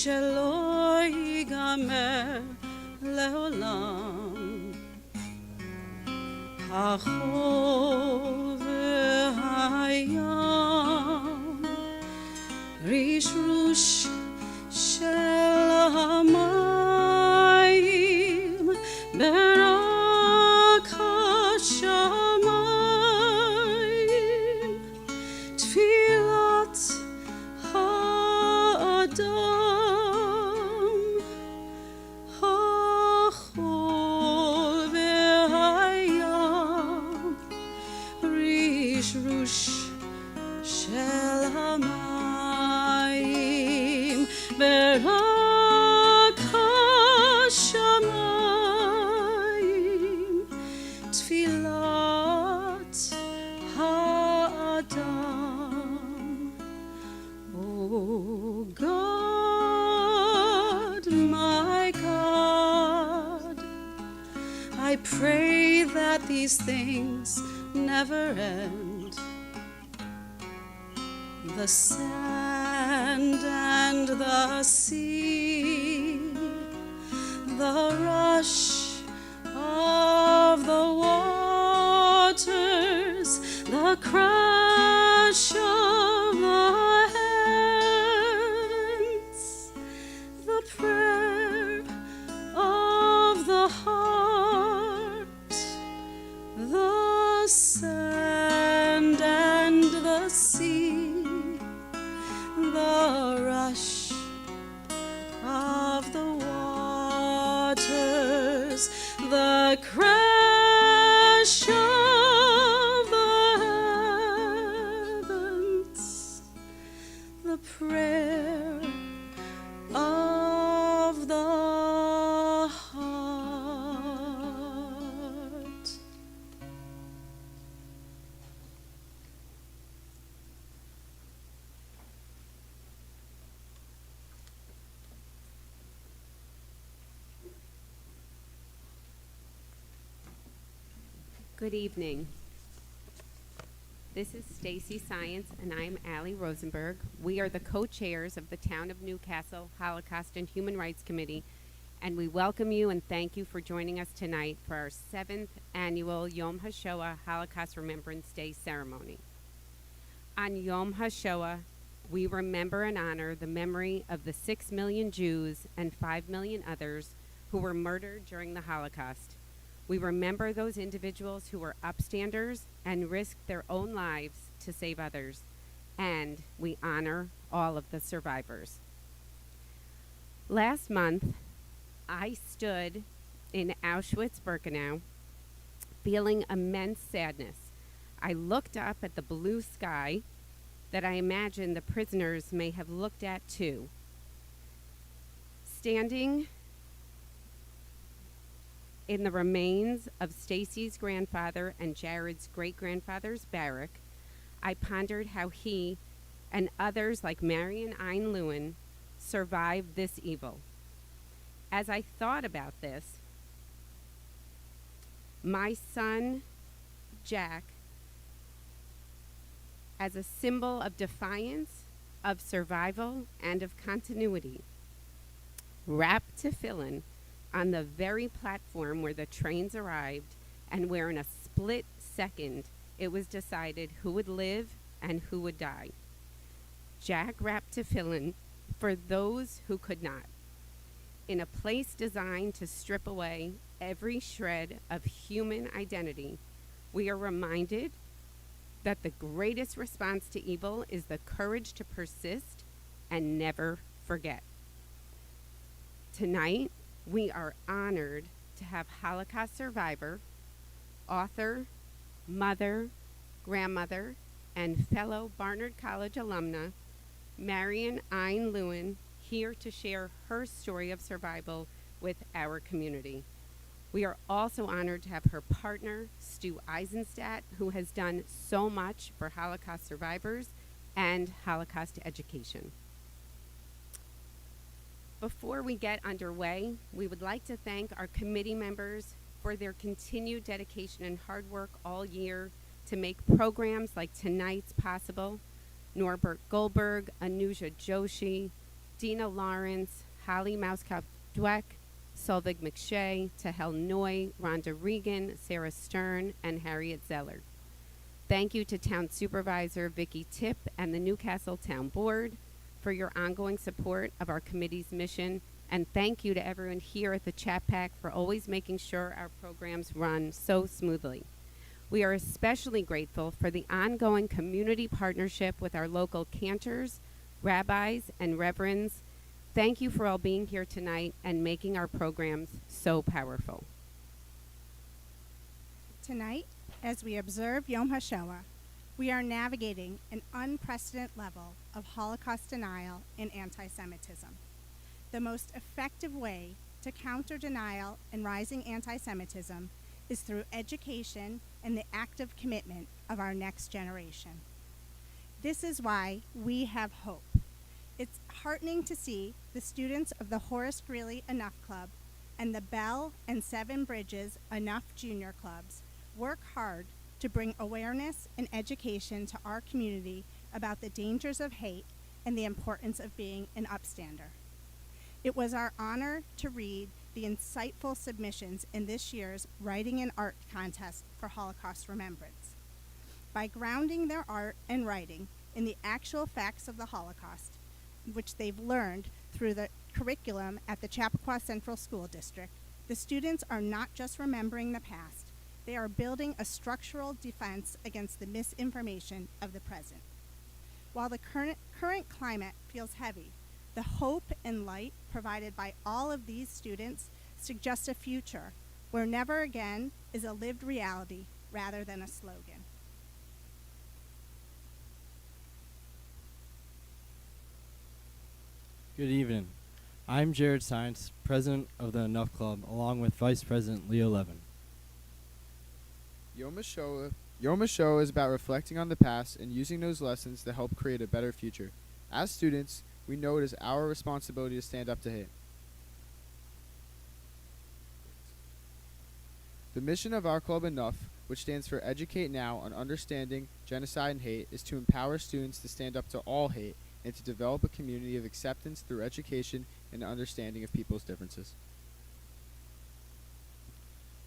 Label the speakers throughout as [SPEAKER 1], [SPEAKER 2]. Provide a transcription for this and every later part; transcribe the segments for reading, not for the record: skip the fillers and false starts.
[SPEAKER 1] שלא ייגמר לעולם. החול והים, רשרוש של המים, ברק השמיים, תפילת האדם, החול והים, רשרוש של המים, ברק השמיים, תפילת האדם. Oh God, my God, I pray that these things never end. The sand and the sea, the rush of the waters, the crash of the heavens, the prayer of the heart, the sand and the sea, the rush of the waters, the crash of the heavens, the prayer of the heart.
[SPEAKER 2] Good evening. This is Stacy Science and I'm Allie Rosenberg. We are the co-chairs of the Town of Newcastle Holocaust and Human Rights Committee, and we welcome you and thank you for joining us tonight for our 7th annual Yom Hashoah Holocaust Remembrance Day ceremony. On Yom Hashoah, we remember and honor the memory of the 6 million Jews and 5 million others who were murdered during the Holocaust. We remember those individuals who were upstanders and risked their own lives to save others, and we honor all of the survivors. Last month, I stood in Auschwitz-Birkenau feeling immense sadness. I looked up at the blue sky that I imagine the prisoners may have looked at too. Standing in the remains of Stacy's grandfather and Jared's great-grandfather's barrack, I pondered how he and others like Marion Ein Lewin survived this evil. As I thought about this, my son, Jack, as a symbol of defiance, of survival, and of continuity, wrapped tefillin on the very platform where the trains arrived and where in a split second it was decided who would live and who would die. Jack wrapped tefillin for those who could not, in a place designed to strip away every shred of human identity. We are reminded that the greatest response to evil is the courage to persist and never forget. Tonight, we are honored to have Holocaust survivor, author, mother, grandmother, and fellow Barnard College alumna, Marion Ein Lewin, here to share her story of survival with our community. We are also honored to have her partner, Stu Eisenstadt, who has done so much for Holocaust survivors and Holocaust education. Before we get underway, we would like to thank our committee members for their continued dedication and hard work all year to make programs like tonight's possible. Norbert Goldberg, Anuja Joshi, Dina Lawrence, Holly Mouskop-Dweck, Solvig McShay, Tahel Noy, Rhonda Regan, Sarah Stern, and Harriet Zeller. Thank you to Town Supervisor Vicki Tipp and the Newcastle Town Board for your ongoing support of our committee's mission, and thank you to everyone here at the Chappaqua for always making sure our programs run so smoothly. We are especially grateful for the ongoing community partnership with our local cantors, rabbis, and reverends. Thank you for all being here tonight and making our programs so powerful.
[SPEAKER 3] Tonight, as we observe Yom HaShoah, we are navigating an unprecedented level of Holocaust denial and anti-Semitism. The most effective way to counter denial and rising anti-Semitism is through education and the active commitment of our next generation. This is why we have hope. It's heartening to see the students of the Horace Greeley Enough Club and the Bell and Seven Bridges Enough Junior Clubs work hard to bring awareness and education to our community about the dangers of hate and the importance of being an upstander. It was our honor to read the insightful submissions in this year's Writing and Art Contest for Holocaust Remembrance. By grounding their art and writing in the actual facts of the Holocaust, which they've learned through the curriculum at the Chappaqua Central School District, the students are not just remembering the past, they are building a structural defense against the misinformation of the present. While the current climate feels heavy, the hope and light provided by all of these students suggests a future where never again is a lived reality rather than a slogan.
[SPEAKER 4] Good evening. I'm Jared Science, President of the Enough Club, along with Vice President Leo Levin.
[SPEAKER 5] Yom HaShoah is about reflecting on the past and using those lessons to help create a better future. As students, we know it is our responsibility to stand up to hate. The mission of our club Enough, which stands for Educate Now on Understanding Genocide and Hate, is to empower students to stand up to all hate and to develop a community of acceptance through education and understanding of people's differences.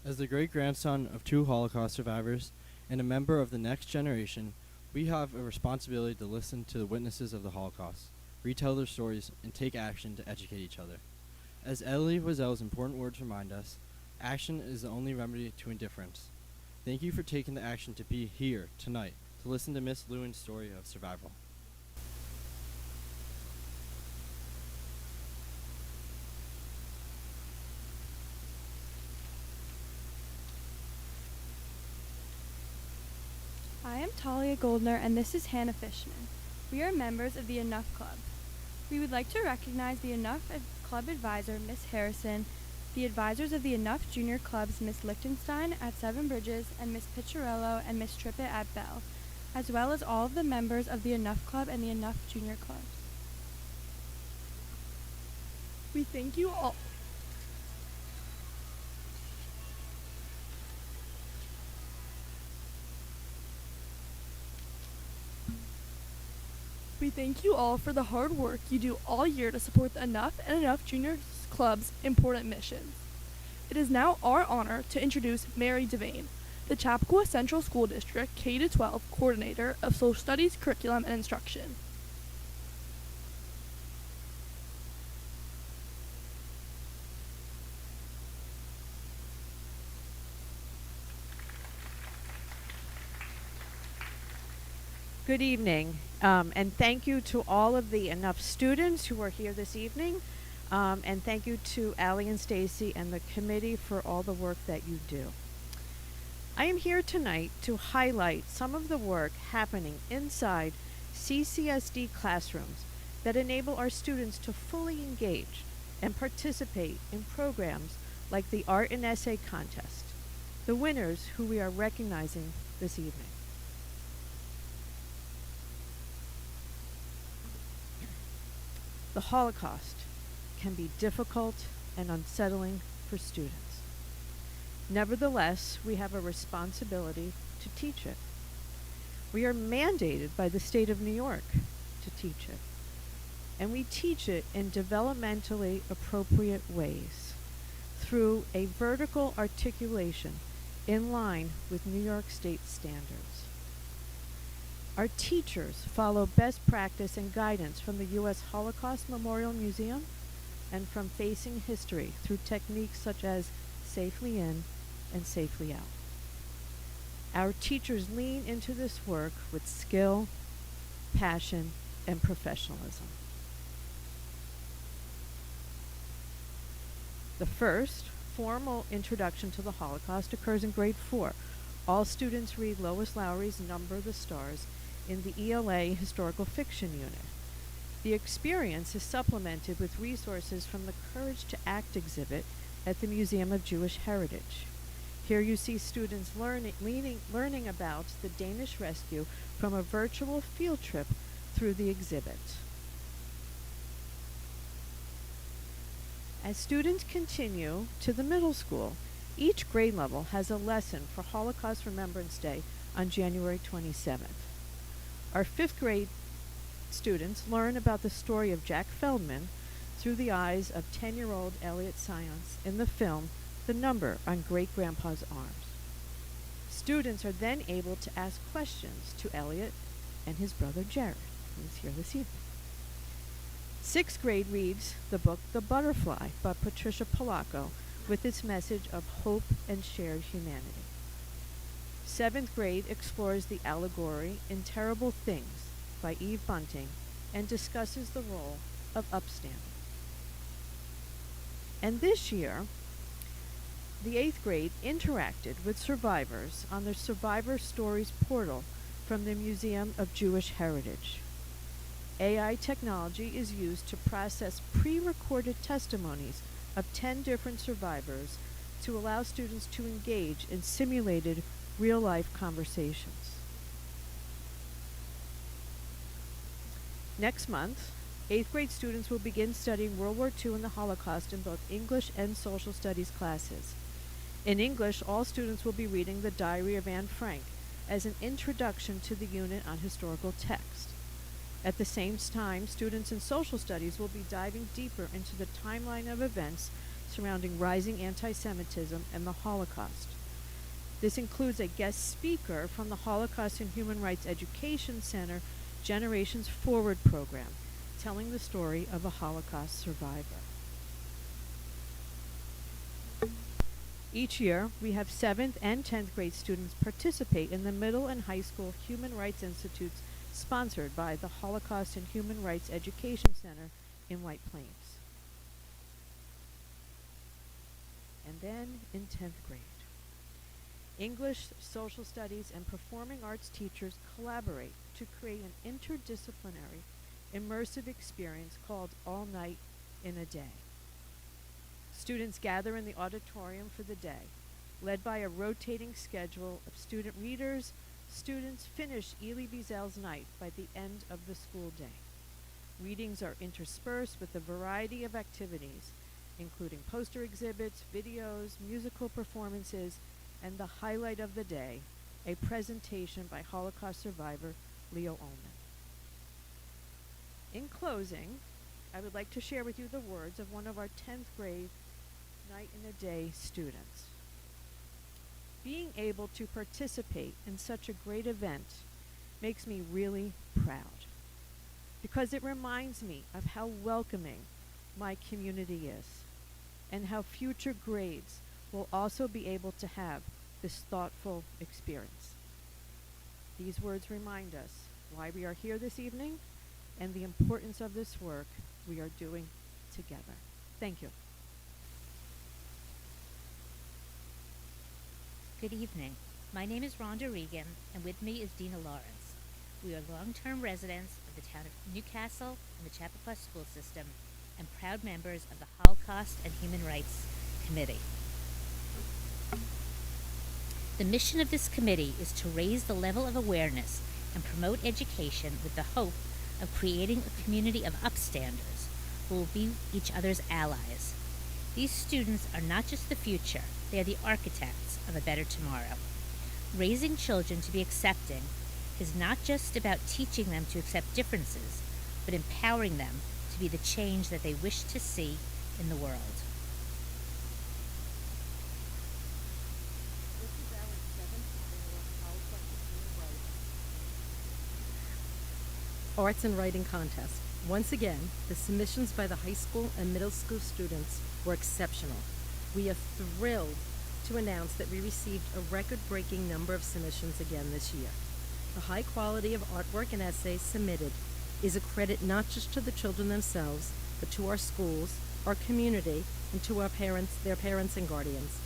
[SPEAKER 4] As the great-grandson of 2 Holocaust survivors and a member of the next generation, we have a responsibility to listen to the witnesses of the Holocaust, retell their stories, and take action to educate each other. As Elie Wiesel's important words remind us, action is the only remedy to indifference. Thank you for taking the action to be here tonight to listen to Miss Lewin's story of survival.
[SPEAKER 6] I am Talia Goldner, and this is Hannah Fishman. We are members of the Enough Club. We would like to recognize the Enough Club advisor, Miss Harrison, the advisors of the Enough Junior Clubs, Miss Lichtenstein at Seven Bridges, and Miss Picciarello and Miss Trippett at Bell, as well as all of the members of the Enough Club and the Enough Junior Clubs. We thank you all. We thank you all for the hard work you do all year to support the Enough and Enough Junior Club's important missions. It is now our honor to introduce Mary Devane, the Chappaqua Central School District K-12 Coordinator of Social Studies Curriculum and Instruction.
[SPEAKER 7] Good evening, and thank you to all of the Enough students who are here this evening, and thank you to Allie and Stacy and the committee for all the work that you do. I am here tonight to highlight some of the work happening inside CCSD classrooms that enable our students to fully engage and participate in programs like the Art and Essay Contest, the winners who we are recognizing this evening. The Holocaust can be difficult and unsettling for students. Nevertheless, we have a responsibility to teach it. We are mandated by the state of New York to teach it. and we teach it in developmentally appropriate ways through a vertical articulation in line with New York State standards. Our teachers follow best practice and guidance from the U.S. Holocaust Memorial Museum and from Facing History through techniques such as Safely In and Safely Out. Our teachers lean into this work with skill, passion, and professionalism. The first formal introduction to the Holocaust occurs in grade 4. All students read Lois Lowry's Number the Stars in the ELA Historical Fiction Unit. The experience is supplemented with resources from the Courage to Act exhibit at the Museum of Jewish Heritage. Here you see students learning about the Danish rescue from a virtual field trip through the exhibit. As students continue to the middle school, each grade level has a lesson for Holocaust Remembrance Day on January 27th. Our 5th grade students learn about the story of Jack Feldman through the eyes of 10-year-old Elliot Science in the film The Number on Great Grandpa's Arms. Students are then able to ask questions to Elliot and his brother Jared, who is here this evening. 6th grade reads the book The Butterfly by Patricia Polacco with its message of hope and shared humanity. 7th grade explores the allegory in Terrible Things by Eve Bunting and discusses the role of upstanding. And this year, the 8th grade interacted with survivors on the Survivor Stories portal from the Museum of Jewish Heritage. AI technology is used to process pre-recorded testimonies of 10 different survivors to allow students to engage in simulated real-life conversations. Next month, 8th grade students will begin studying World War II and the Holocaust in both English and social studies classes. In English, all students will be reading The Diary of Anne Frank as an introduction to the unit on historical text. At the same time, students in social studies will be diving deeper into the timeline of events surrounding rising anti-Semitism and the Holocaust. This includes a guest speaker from the Holocaust and Human Rights Education Center Generations Forward program, telling the story of a Holocaust survivor. Each year, we have 7th and 10th grade students participate in the Middle and High School Human Rights Institutes sponsored by the Holocaust and Human Rights Education Center in White Plains. And then in 10th grade, English, social studies, and performing arts teachers collaborate to create an interdisciplinary, immersive experience called All Night in a Day. Students gather in the auditorium for the day. Led by a rotating schedule of student readers, students finish Elie Wiesel's night by the end of the school day. Readings are interspersed with a variety of activities, including poster exhibits, videos, musical performances, and the highlight of the day, a presentation by Holocaust survivor Leo Ullman. In closing, I would like to share with you the words of one of our 10th grade Night in a Day students. Being able to participate in such a great event makes me really proud because it reminds me of how welcoming my community is and how future grades will also be able to have this thoughtful experience. These words remind us why we are here this evening and the importance of this work we are doing together. Thank you.
[SPEAKER 8] Good evening. My name is Rhonda Regan, and with me is Dina Lawrence. We are long-term residents of the town of Newcastle and the Chappaqua school system, and proud members of the Holocaust and Human Rights Committee. The mission of this committee is to raise the level of awareness and promote education with the hope of creating a community of upstanders who will be each other's allies. These students are not just the future, they are the architects of a better tomorrow. Raising children to be accepting is not just about teaching them to accept differences, but empowering them to be the change that they wish to see in the world.
[SPEAKER 9] Arts and Writing Contest. Once again, the submissions by the high school and middle school students were exceptional. We are thrilled to announce that we received a record-breaking number of submissions again this year. The high quality of artwork and essays submitted is a credit not just to the children themselves, but to our schools, our community, and to our parents, their parents and guardians.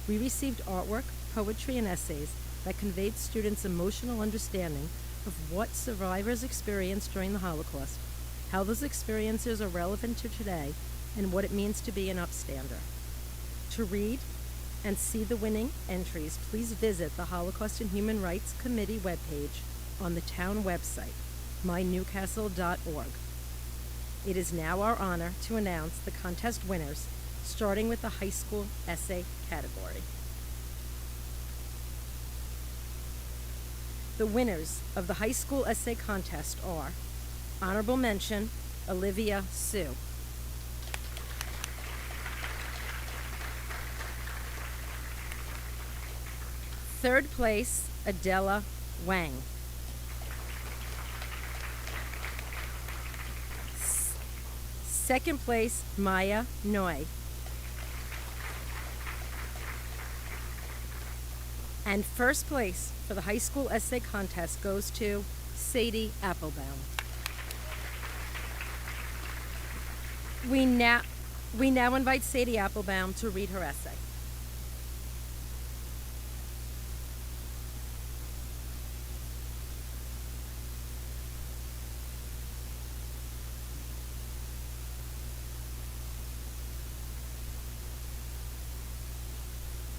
[SPEAKER 9] We received artwork, poetry, and essays that conveyed students' emotional understanding of what survivors experienced during the Holocaust, how those experiences are relevant to today, and what it means to be an upstander. To read and see the winning entries, please visit the Holocaust and Human Rights Committee webpage on the town website, mynewcastle.org. It is now our honor to announce the contest winners, starting with the high school essay category. The winners of the high school essay contest are honorable mention, Olivia Sue. Third place, Adela Wang. Second place, Maya Noy. And first place for the high school essay contest goes to Sadie Applebaum. We now invite Sadie Applebaum to read her essay.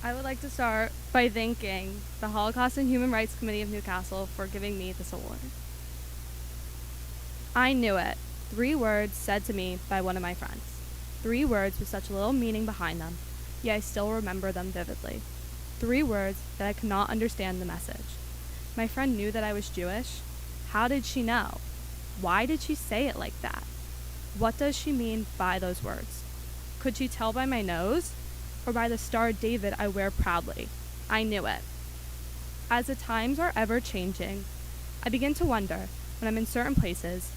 [SPEAKER 6] I would like to start by thanking the Holocaust and Human Rights Committee of Newcastle for giving me this award. I knew it. 3 words said to me by one of my friends. 3 words with such little meaning behind them, yet I still remember them vividly. 3 words that I could not understand the message. My friend knew that I was Jewish. How did she know? Why did she say it like that? What does she mean by those words? Could she tell by my nose? Or by the Star of David I wear proudly? I knew it. As the times are ever changing, I begin to wonder, when I'm in certain places,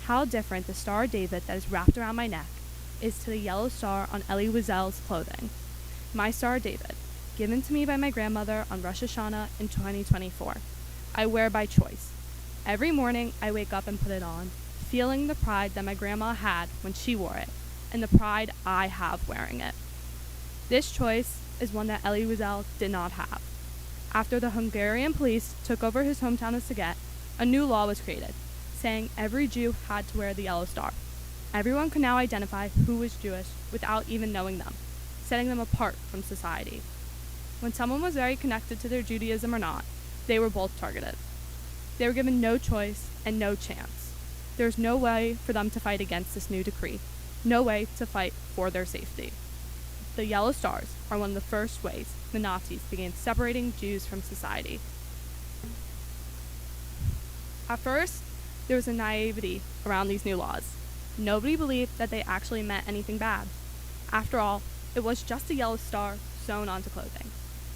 [SPEAKER 6] how different the Star of David that is wrapped around my neck is to the yellow star on Elie Wiesel's clothing. My Star of David, given to me by my grandmother on Rosh Hashanah in 2024. I wear by choice. Every morning I wake up and put it on, feeling the pride that my grandma had when she wore it, and the pride I have wearing it. This choice is one that Elie Wiesel did not have. After the Hungarian police took over his hometown of Szeged, a new law was created, saying every Jew had to wear the yellow star. Everyone could now identify who was Jewish without even knowing them, setting them apart from society. When someone was very connected to their Judaism or not, they were both targeted. They were given no choice and no chance. There was no way for them to fight against this new decree, no way to fight for their safety. The yellow stars are one of the first ways the Nazis began separating Jews from society. At first, there was a naivety around these new laws. Nobody believed that they actually meant anything bad. After all, it was just a yellow star sewn onto clothing.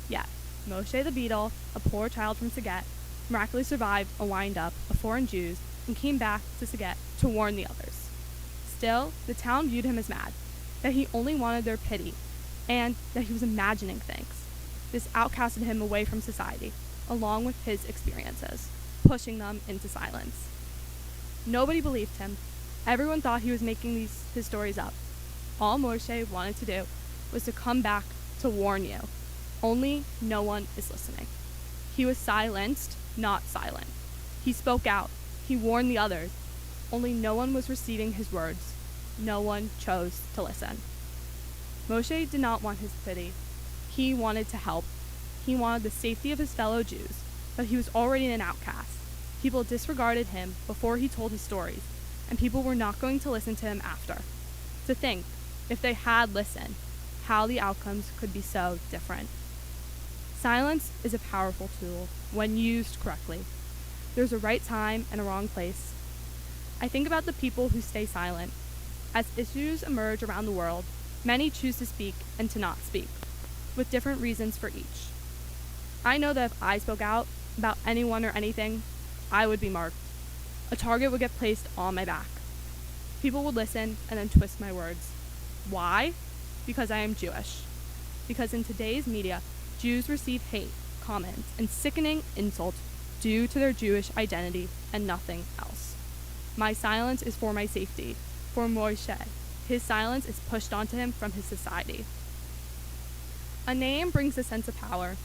[SPEAKER 6] Yet, Moshe the Beadle, a poor child from Szeged, miraculously survived a wind-up of foreign Jews and came back to Szeged to warn the others. Still, the town viewed him as mad, that he only wanted their pity, and that he was imagining things. This outcasted him away from society, along with his experiences, pushing them into silence. Nobody believed him. Everyone thought he was making his stories up. All Moshe wanted to do was to come back to warn you. Only no one is listening. He was silenced, not silent. He spoke out. He warned the others. Only no one was receiving his words. No one chose to listen. Moshe did not want his pity. He wanted to help. He wanted the safety of his fellow Jews, but he was already an outcast. People disregarded him before he told his stories, and people were not going to listen to him after. To think, if they had listened, how the outcomes could be so different. Silence is a powerful tool when used correctly. There's a right time and a wrong place. I think about the people who stay silent,
[SPEAKER 10] As issues emerge around the world, many choose to speak and to not speak, with different reasons for each. I know that if I spoke out about anyone or anything, I would be marked. A target would get placed on my back. People would listen and then twist my words. Why? Because I am Jewish. Because in today's media, Jews receive hate, comments, and sickening insults due to their Jewish identity and nothing else. My silence is for my safety, for Moshe. His silence is pushed onto him from his society. A name brings a sense of power,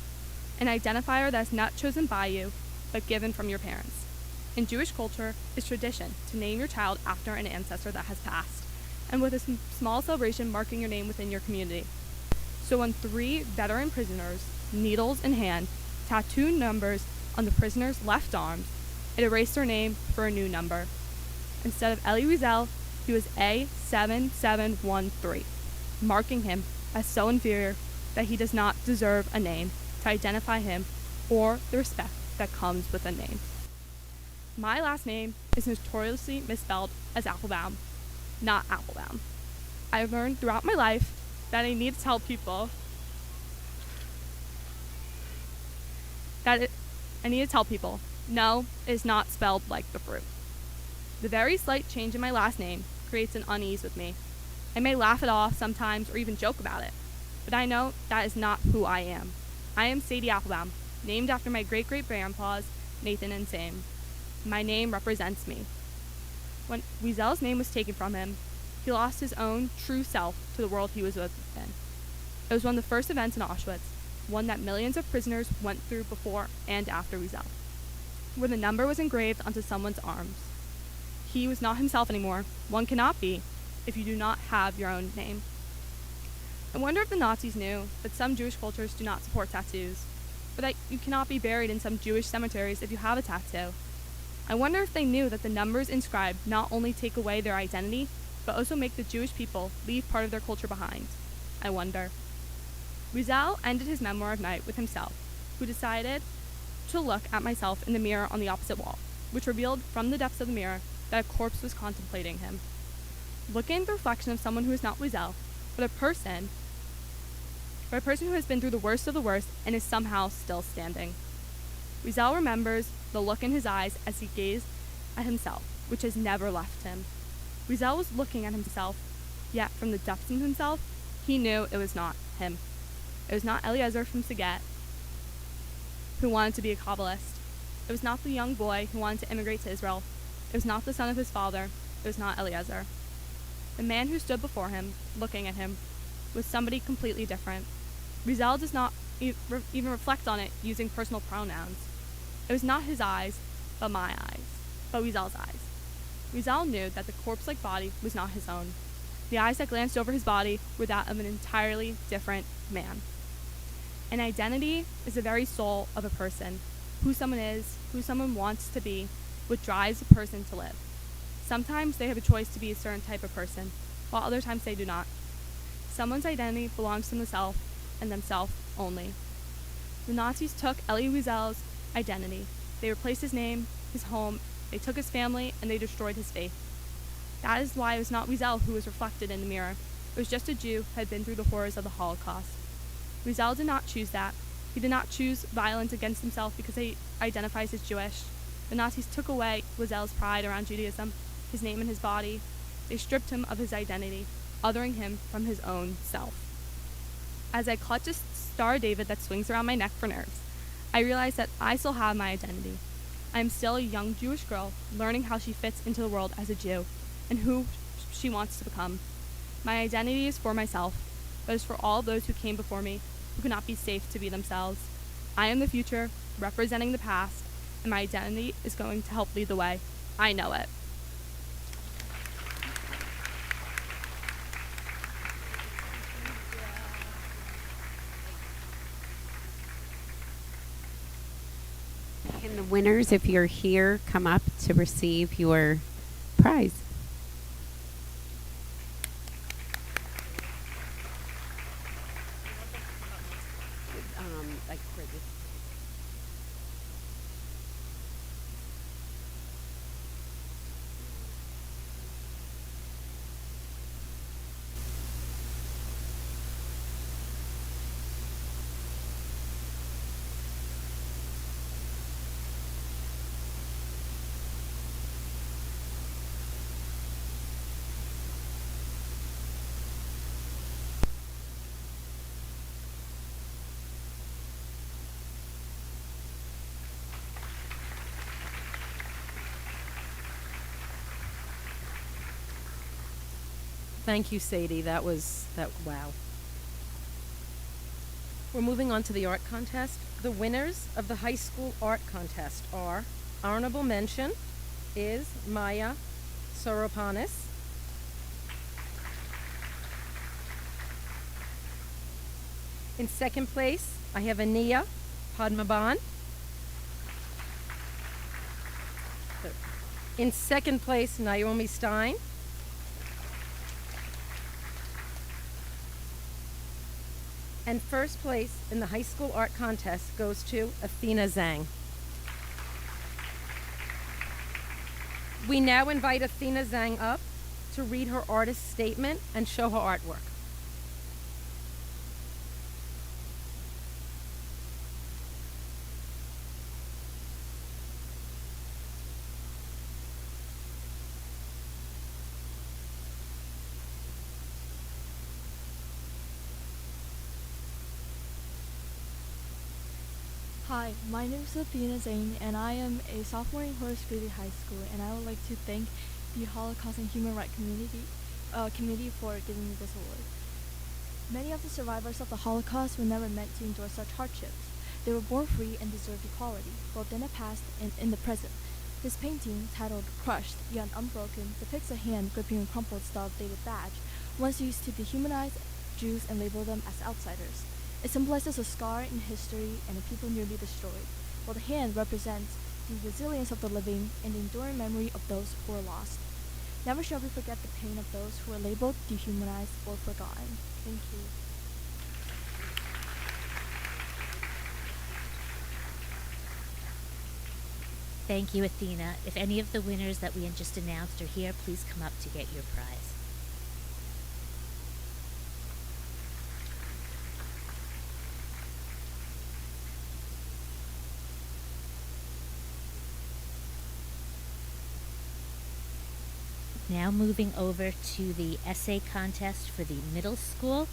[SPEAKER 10] an identifier that is not chosen by you, but given from your parents. In Jewish culture, it's tradition to name your child after an ancestor that has passed, and with a small celebration marking your name within your community. So when 3 veteran prisoners, needles in hand, tattooed numbers on the prisoner's left arms, it erased their name for a new number. Instead of Elie Wiesel, he was A7713, marking him as so inferior that he does not deserve a name to identify him or the respect that comes with a name. My last name is notoriously misspelled as Applebaum, not Applebaum. I've learned throughout my life that I need to tell people no, it is not spelled like the fruit. The very slight change in my last name creates an unease with me. I may laugh it off sometimes or even joke about it, but I know that is not who I am. I am Sadie Applebaum, named after my great-great-grandpas, Nathan and Sam. My name represents me. When Wiesel's name was taken from him, he lost his own true self to the world he was within. It was one of the first events in Auschwitz, one that millions of prisoners went through before and after Wiesel, where the number was engraved onto someone's arms. He was not himself anymore. One cannot be if you do not have your own name. I wonder if the Nazis knew that some Jewish cultures do not support tattoos, or that you cannot be buried in some Jewish cemeteries if you have a tattoo. I wonder if they knew that the numbers inscribed not only take away their identity, but also make the Jewish people leave part of their culture behind. I wonder. Wiesel ended his memoir of night with himself, who decided to look at myself in the mirror on the opposite wall, which revealed from the depths of the mirror that a corpse was contemplating him. Looking at the reflection of someone who is not Wiesel, but a person who has been through the worst of the worst and is somehow still standing. Wiesel remembers the look in his eyes as he gazed at himself, which has never left him. Wiesel was looking at himself, yet from the depths of himself, he knew it was not him. It was not Eliezer from Saget, who wanted to be a Kabbalist. It was not the young boy who wanted to immigrate to Israel. It was not the son of his father. It was not Eliezer. The man who stood before him, looking at him, was somebody completely different. Wiesel does not even reflect on it using personal pronouns. It was not his eyes, but my eyes, but Wiesel's eyes. Wiesel knew that the corpse-like body was not his own. The eyes that glanced over his body were that of an entirely different man. An identity is the very soul of a person. Who someone is, who someone wants to be, what drives a person to live. Sometimes they have a choice to be a certain type of person, while other times they do not. Someone's identity belongs to themselves and themselves only. The Nazis took Elie Wiesel's identity. They replaced his name, his home, they took his family, and they destroyed his faith. That is why it was not Wiesel who was reflected in the mirror. It was just a Jew who had been through the horrors of the Holocaust. Wiesel did not choose that. He did not choose violence against himself because he identifies as Jewish. The Nazis took away Wiesel's pride around Judaism, his name and his body. They stripped him of his identity, othering him from his own self. As I clutch a Star of David that swings around my neck for nerves, I realize that I still have my identity. I am still a young Jewish girl learning how she fits into the world as a Jew and who she wants to become. My identity is for myself, but is for all those who came before me who could not be safe to be themselves. I am the future, representing the past, and my identity is going to help lead the way. I know it.
[SPEAKER 2] Can the winners, if you're here, come up to receive your prize? Like for this.
[SPEAKER 9] Thank you, Sadie. Wow. We're moving on to the art contest. The winners of the high school art contest are honorable mention is Maya Soropanis. In second place, I have Ania Padmaban. In second place, Naomi Stein. And first place in the high school art contest goes to Athena Zhang. We now invite Athena Zhang up to read her artist statement and show her artwork.
[SPEAKER 11] Hi, my name is Athena Zane, and I am a sophomore in Horace Greeley High School, and I would like to thank the Holocaust and Human Rights Committee for giving me this award. Many of the survivors of the Holocaust were never meant to endure such hardships. They were born free and deserved equality, both in the past and in the present. This painting, titled Crushed Yet Unbroken, depicts a hand gripping a crumpled style-dated badge, once used to dehumanize Jews and label them as outsiders. It symbolizes a scar in history and a people nearly destroyed, while the hand represents the resilience of the living and the enduring memory of those who were lost. Never shall we forget the pain of those who were labeled, dehumanized, or forgotten. Thank you.
[SPEAKER 8] Thank you, Athena. If any of the winners that we just announced are here, please come up to get your prize. Now moving over to the essay contest for the middle school.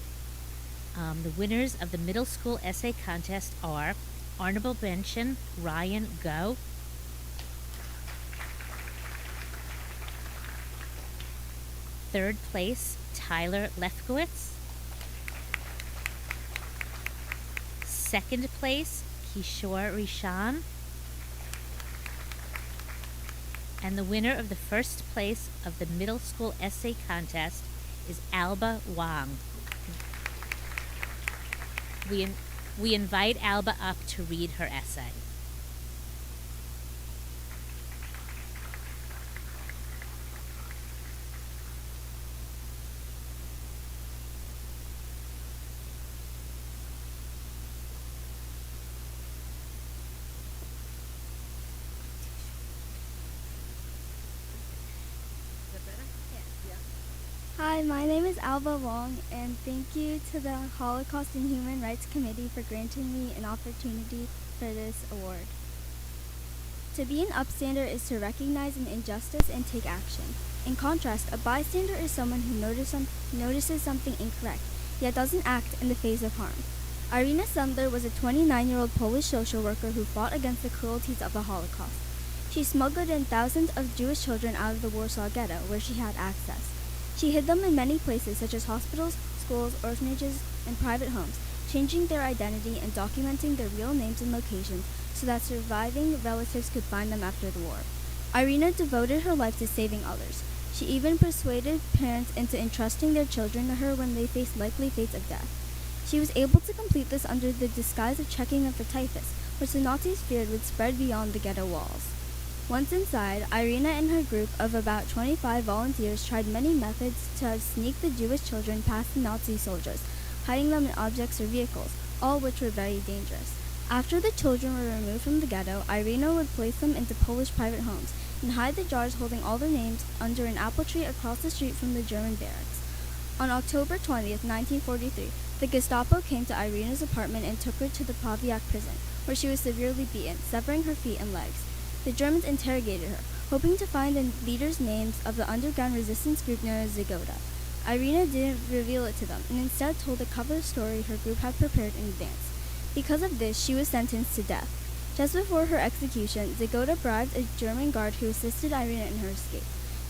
[SPEAKER 8] The winners of the middle school essay contest are honorable mention Ryan Go. Third place, Tyler Lefkowitz. Second place, Kishore Rishan. And the winner of the first place of the middle school essay contest is Alba Wang. We invite Alba up to read her essay.
[SPEAKER 12] Hi, my name is Alba Wong, and thank you to the Holocaust and Human Rights Committee for granting me an opportunity for this award. To be an upstander is to recognize an injustice and take action. In contrast, a bystander is someone who notices something incorrect, yet doesn't act in the face of harm. Irina Sendler was a 29-year-old Polish social worker who fought against the cruelties of the Holocaust. She smuggled in thousands of Jewish children out of the Warsaw Ghetto, where she had access. She hid them in many places, such as hospitals, schools, orphanages, and private homes, changing their identity and documenting their real names and locations so that surviving relatives could find them after the war. Irina devoted her life to saving others. She even persuaded parents into entrusting their children to her when they faced likely fates of death. She was able to complete this under the disguise of checking up for typhus, which the Nazis feared would spread beyond the ghetto walls. Once inside, Irina and her group of about 25 volunteers tried many methods to sneak the Jewish children past the Nazi soldiers, hiding them in objects or vehicles, all which were very dangerous. After the children were removed from the ghetto, Irina would place them into Polish private homes and hide the jars holding all their names under an apple tree across the street from the German barracks. On October 20th, 1943, the Gestapo came to Irina's apartment and took her to the Paviak prison, where she was severely beaten, severing her feet and legs. The Germans interrogated her, hoping to find the leaders' names of the underground resistance group known as Zgoda. Irina didn't reveal it to them, and instead told a cover story her group had prepared in advance. Because of this, she was sentenced to death. Just before her execution, Zgoda bribed a German guard who assisted Irina in her escape.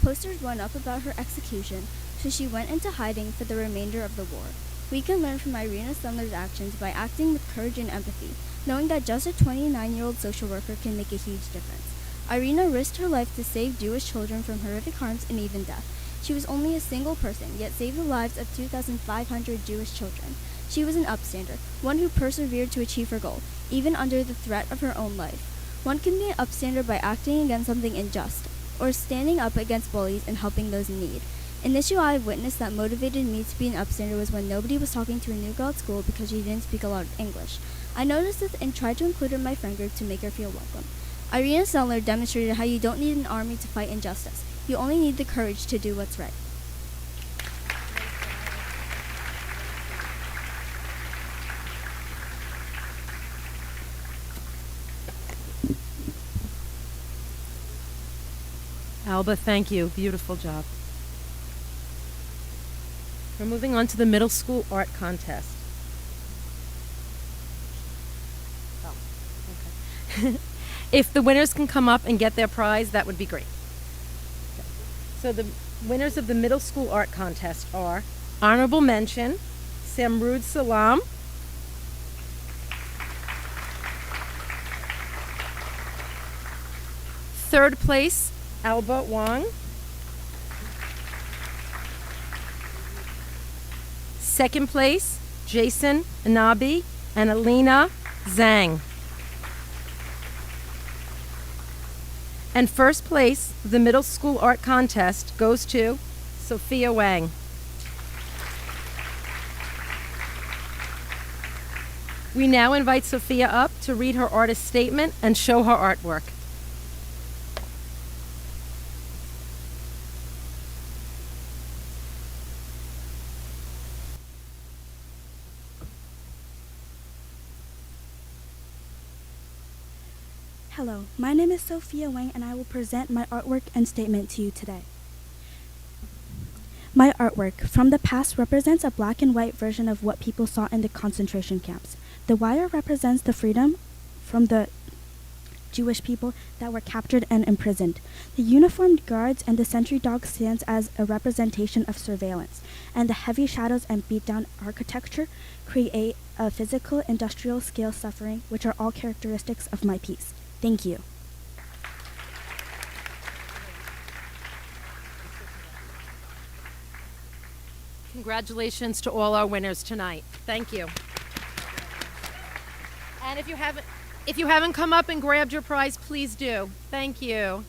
[SPEAKER 12] Posters went up about her execution, so she went into hiding for the remainder of the war. We can learn from Irina Sumler's actions by acting with courage and empathy, knowing that just a 29-year-old social worker can make a huge difference. Irina risked her life to save Jewish children from horrific harms and even death. She was only a single person, yet saved the lives of 2,500 Jewish children. She was an upstander, one who persevered to achieve her goal, even under the threat of her own life. One can be an upstander by acting against something unjust, or standing up against bullies and helping those in need. An issue I have witnessed that motivated me to be an upstander was when nobody was talking to a new girl at school because she didn't speak a lot of English. I noticed this and tried to include her in my friend group to make her feel welcome. Irina Sumler demonstrated how you don't need an army to fight injustice. You only need the courage to do what's right.
[SPEAKER 9] Alba, thank you. Beautiful job. We're moving on to the middle school art contest. Oh, okay. If the winners can come up and get their prize, that would be great. Okay. So the winners of the middle school art contest are honorable mention, Samrud Salam, third place, Alba Wang, second place, Jason Anabi and Alina Zhang. And first place of the middle school art contest goes to Sophia Wang. We now invite Sophia up to read her artist statement and show her artwork.
[SPEAKER 13] Hello, my name is Sophia Wang and I will present my artwork and statement to you today. My artwork from the past represents a black and white version of what people saw in the concentration camps. The wire represents the freedom from the Jewish people that were captured and imprisoned. The uniformed guards and the sentry dog stands as a representation of surveillance, and the heavy shadows and beat-down architecture create a physical industrial scale suffering, which are all characteristics of my piece. Thank you.
[SPEAKER 9] Congratulations to all our winners tonight. Thank you. And if you haven't come up and grabbed your prize, please do. Thank you.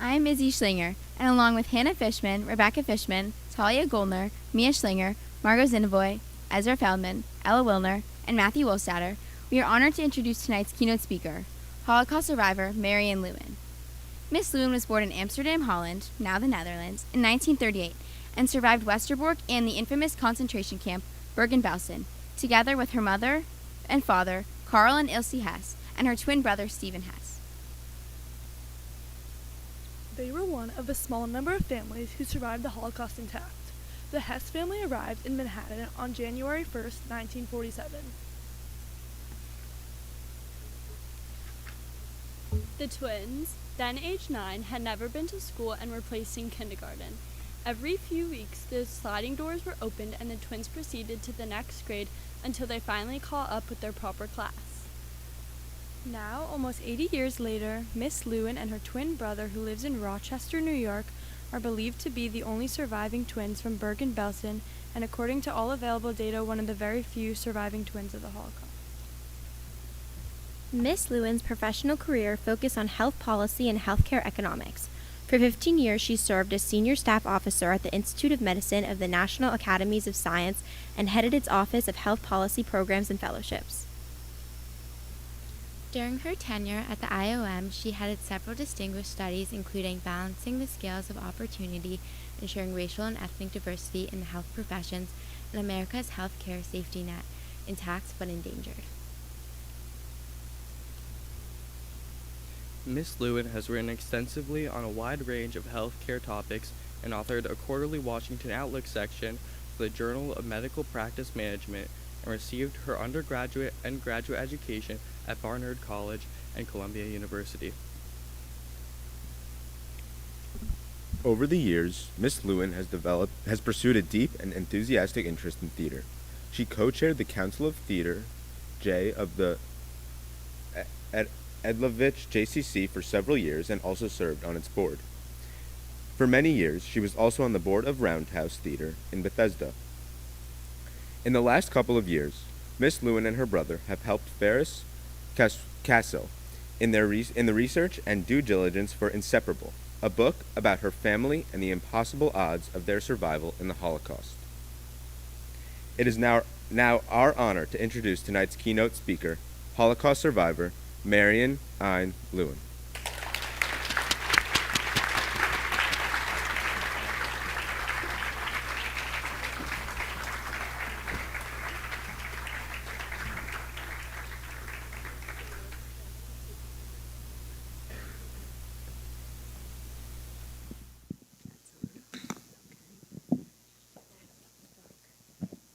[SPEAKER 14] I'm Izzy Schlinger, and along with Hannah Fishman, Rebecca Fishman, Talia Goldner, Mia Schlinger, Margot Zinnevoy, Ezra Feldman, Ella Wilner, and Matthew Wolstatter, we are honored to introduce tonight's keynote speaker, Holocaust survivor Marianne Lewin. Miss Lewin was born in Amsterdam, Holland, now the Netherlands, in 1938, and survived Westerbork and the infamous concentration camp Bergen-Belsen, together with her mother and father, Karl and Ilse Hess, and her twin brother, Stephen Hess.
[SPEAKER 11] They were one of a small number of families who survived the Holocaust intact. The Hess family arrived in Manhattan on January 1st, 1947.
[SPEAKER 10] The twins, then age 9, had never been to school and were placed in kindergarten. Every few weeks, the sliding doors were opened and the twins proceeded to the next grade until they finally caught up with their proper class.
[SPEAKER 6] Now, almost 80 years later, Miss Lewin and her twin brother, who lives in Rochester, New York, are believed to be the only surviving twins from Bergen-Belsen, and according to all available data, one of the very few surviving twins of the Holocaust.
[SPEAKER 15] Miss Lewin's professional career focused on health policy and healthcare economics. For 15 years, she served as senior staff officer at the Institute of Medicine of the National Academies of Science and headed its Office of Health Policy Programs and Fellowships.
[SPEAKER 14] During her tenure at the IOM, she headed several distinguished studies, including balancing the scales of opportunity, ensuring racial and ethnic diversity in the health professions, and America's healthcare safety net, intact but endangered.
[SPEAKER 16] Ms. Lewin has written extensively on a wide range of healthcare topics and authored a quarterly Washington Outlook section for the Journal of Medical Practice Management and received her undergraduate and graduate education at Barnard College and Columbia University.
[SPEAKER 17] Over the years, Ms. Lewin has pursued a deep and enthusiastic interest in theater. She co-chaired the Council of Theater J of the Edlovich JCC for several years and also served on its board. For many years, she was also on the board of Roundhouse Theater in Bethesda. In the last couple of years, Ms. Lewin and her brother have helped Ferris Castle in the research and due diligence for Inseparable, a book about her family and the impossible odds of their survival in the Holocaust. It is now our honor to introduce tonight's keynote speaker, Holocaust survivor Marion Ein Lewin.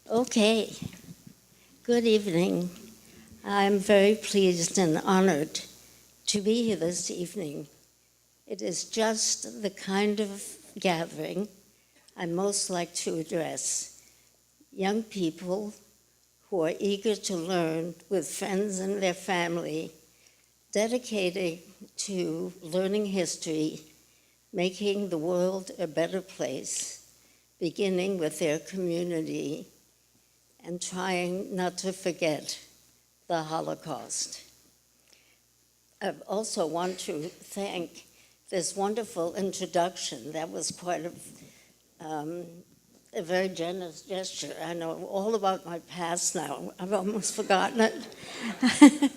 [SPEAKER 18] Okay. Good evening. I'm very pleased and honored to be here this evening. It is just the kind of gathering I most like to address. Young people who are eager to learn with friends and their family, dedicated to learning history, making the world a better place, beginning with their community, and trying not to forget the Holocaust. I also want to thank this wonderful introduction. That was quite a very generous gesture. I know all about my past now. I've almost forgotten it.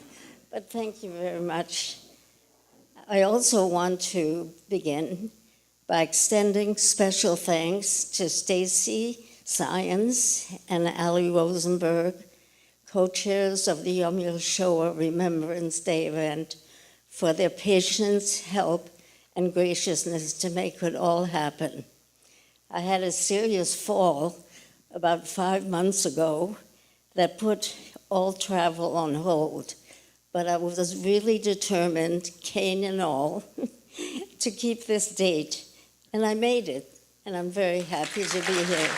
[SPEAKER 18] But thank you very much. I also want to begin by extending special thanks to Stacy Science and Ali Rosenberg, co-chairs of the Yom Hashoah Remembrance Day event, for their patience, help, and graciousness to make it all happen. I had a serious fall about 5 months ago that put all travel on hold, but I was really determined, cane and all, to keep this date, and I made it, and I'm very happy to be here.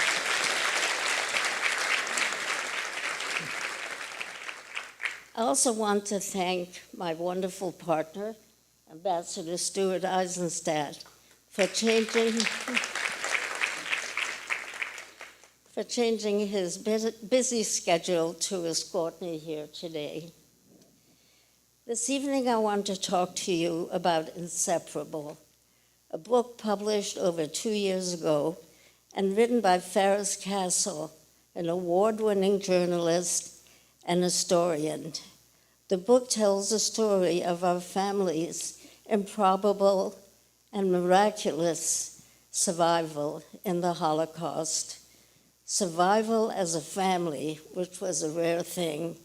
[SPEAKER 18] I also want to thank my wonderful partner, Ambassador Stuart Eisenstadt, for changing his busy schedule to escort me here today. This evening I want to talk to you about Inseparable, a book published over 2 years ago and written by Ferris Castle, an award-winning journalist and historian. The book tells the story of our family's improbable and miraculous survival in the Holocaust. Survival as a family, which was a rare thing.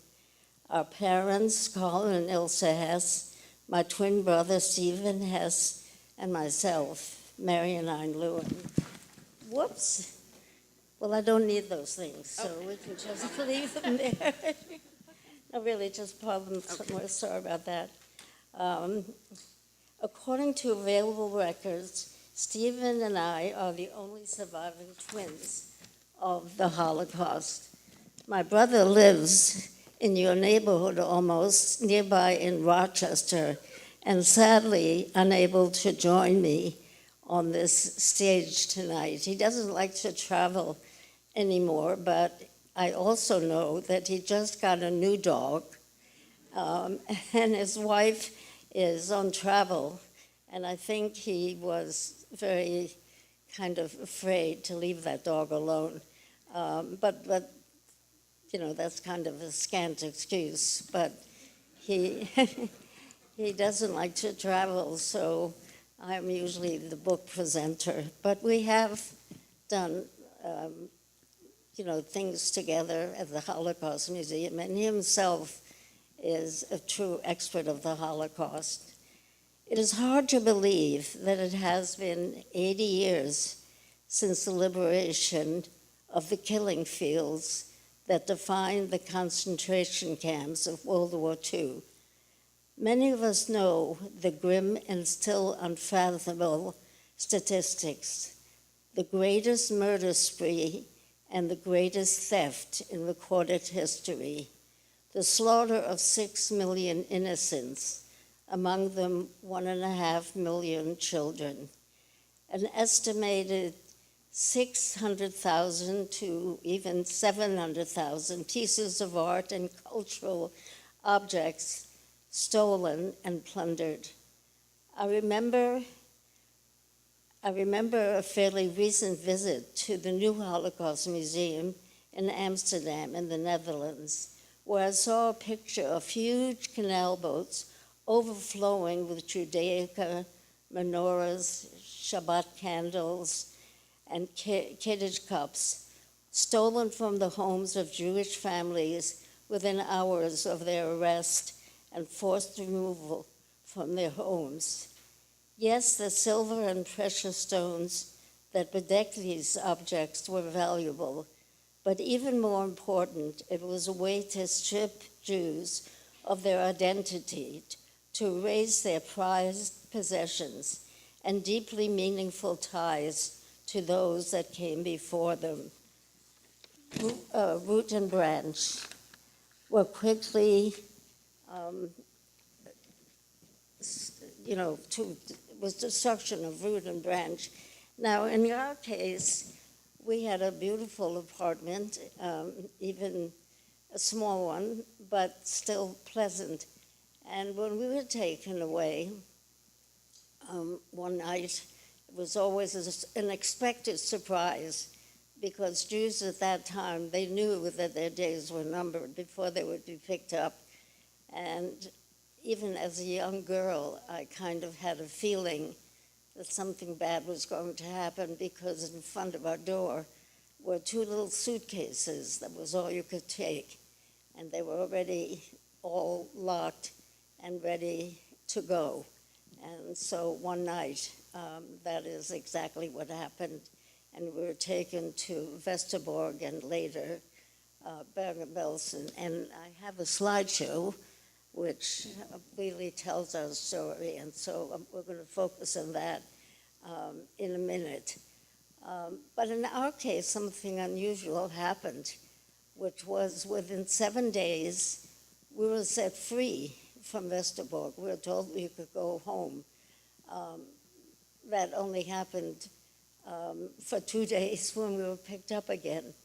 [SPEAKER 18] Our parents, Carl and Ilse Hess, my twin brother Stephen Hess, and myself, Marion Ein Lewin. Whoops. Well, I don't need those things, so we can just leave them there. No, really, just pile them somewhere. Sorry about that. According to available records, Stephen and I are the only surviving twins of the Holocaust. My brother lives in your neighborhood almost, nearby in Rochester, and sadly unable to join me on this stage tonight. He doesn't like to travel anymore, but I also know that he just got a new dog, and his wife is on travel, And I think he was very kind of afraid to leave that dog alone. But that's kind of a scant excuse. But he he doesn't like to travel, so I'm usually the book presenter. But we have done, things together at the Holocaust Museum, and he himself is a true expert of the Holocaust. It is hard to believe that it has been 80 years since the liberation of the killing fields that defined the concentration camps of World War II. Many of us know the grim and still unfathomable statistics, the greatest murder spree and the greatest theft in recorded history, the slaughter of 6 million innocents, among them 1.5 million children, an estimated 600,000 to even 700,000 pieces of art and cultural objects stolen and plundered. I remember a fairly recent visit to the new Holocaust Museum in Amsterdam in the Netherlands, where I saw a picture of huge canal boats overflowing with Judaica, menorahs, Shabbat candles, and Kiddush cups, stolen from the homes of Jewish families within hours of their arrest and forced removal from their homes. Yes, the silver and precious stones that bedecked these objects were valuable, but even more important, it was a way to strip Jews of their identity, to erase their prized possessions and deeply meaningful ties to those that came before them. Root and branch were quickly was destruction of root and branch. Now, in our case, we had a beautiful apartment, even a small one, but still pleasant. And when we were taken away one night, it was always an unexpected surprise, because Jews at that time, they knew that their days were numbered before they would be picked up. And even as a young girl, I kind of had a feeling that something bad was going to happen, because in front of our door were 2 little suitcases. That was all you could take. And they were already all locked and ready to go. And so one night, that is exactly what happened. And we were taken to Westerbork and later Bergen-Belsen. And I have a slideshow which really tells our story, and so we're going to focus on that in a minute. But in our case, something unusual happened, which was within 7 days, we were set free from Westerbork. We were told we could go home. That only happened for 2 days when we were picked up again.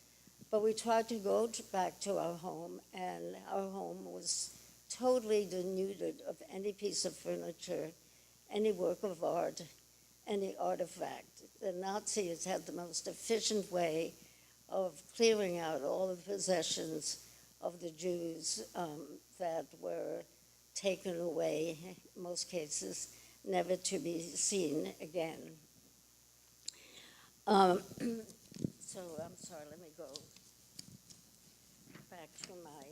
[SPEAKER 18] But we tried to go back to our home, and our home was totally denuded of any piece of furniture, any work of art, any artifact. The Nazis had the most efficient way of clearing out all the possessions of the Jews that were taken away, in most cases, never to be seen again. So I'm sorry, let me go back to my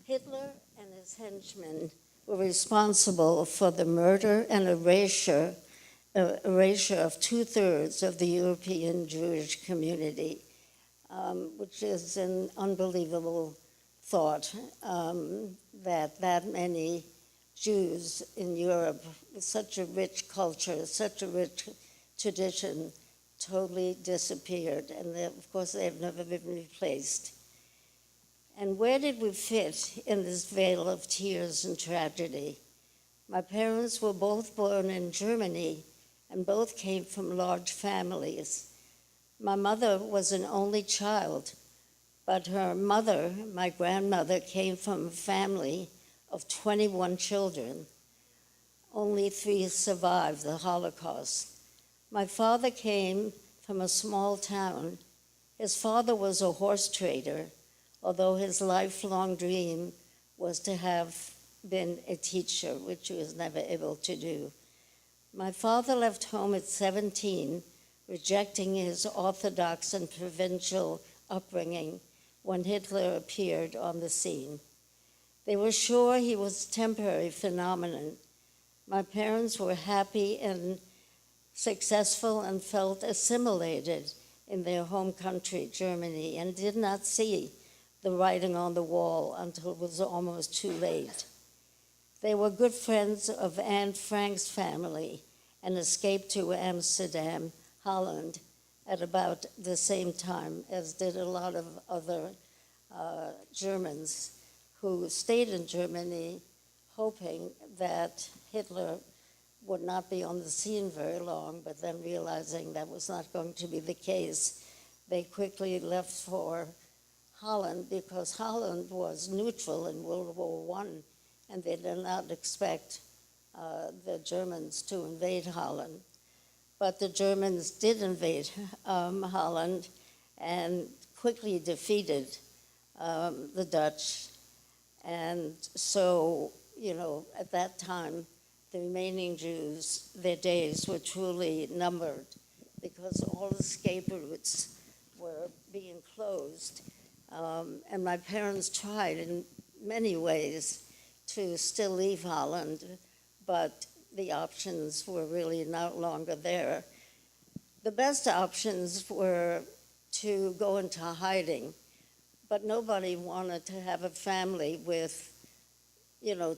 [SPEAKER 18] Hitler and his henchmen were responsible for the murder and erasure of 2/3 of the European Jewish community, which is an unbelievable thought, that many Jews in Europe with such a rich culture, such a rich tradition, totally disappeared. And of course, they have never been replaced. And where did we fit in this veil of tears and tragedy? My parents were both born in Germany, and both came from large families. My mother was an only child, but her mother, my grandmother, came from a family of 21 children, only 3 survived the Holocaust. My father came from a small town. His father was a horse trader, although his lifelong dream was to have been a teacher, which he was never able to do. My father left home at 17, rejecting his Orthodox and provincial upbringing when Hitler appeared on the scene. They were sure he was a temporary phenomenon. My parents were happy and successful and felt assimilated in their home country, Germany, and did not see the writing on the wall until it was almost too late. They were good friends of Anne Frank's family and escaped to Amsterdam, Holland, at about the same time, as did a lot of other Germans who stayed in Germany hoping that Hitler would not be on the scene very long, but then realizing that was not going to be the case, they quickly left for Holland because Holland was neutral in World War I, and they did not expect the Germans to invade Holland. But the Germans did invade Holland and quickly defeated the Dutch. And so, at that time, the remaining Jews, their days were truly numbered because all escape routes were being closed. And my parents tried in many ways to still leave Holland, but the options were really no longer there. The best options were to go into hiding, but nobody wanted to have a family with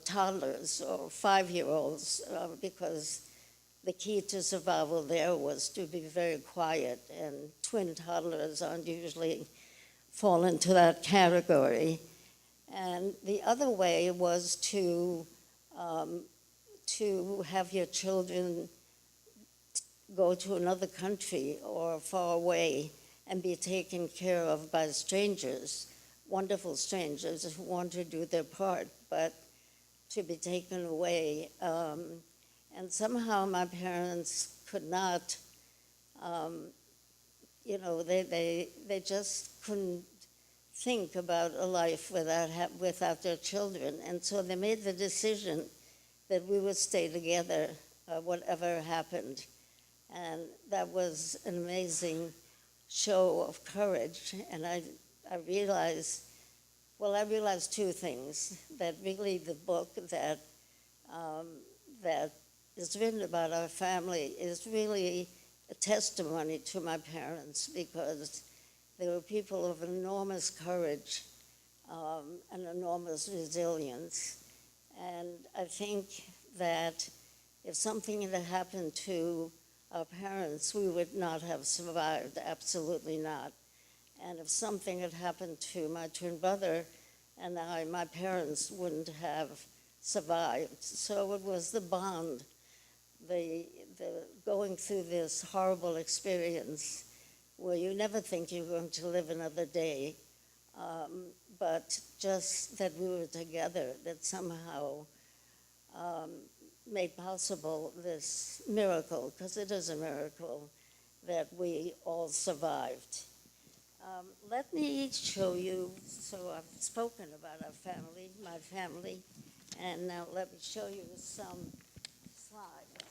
[SPEAKER 18] toddlers or 5-year-olds because the key to survival there was to be very quiet, and twin toddlers aren't usually fall into that category. And the other way was to have your children go to another country or far away and be taken care of by strangers, wonderful strangers who want to do their part, but to be taken away. And somehow my parents could not, they just couldn't think about a life without their children. And so they made the decision that we would stay together, whatever happened. And that was an amazing show of courage. And I realized two things: that really the book that is written about our family is really a testimony to my parents, because they were people of enormous courage and enormous resilience. And I think that if something had happened to our parents, we would not have survived, absolutely not. And if something had happened to my twin brother and I, my parents wouldn't have survived. So it was the bond, the going through this horrible experience where you never think you're going to live another day, but just that we were together, that somehow made possible this miracle, because it is a miracle that we all survived. Let me show you, so I've spoken about our family, my family, and now let me show you some slides,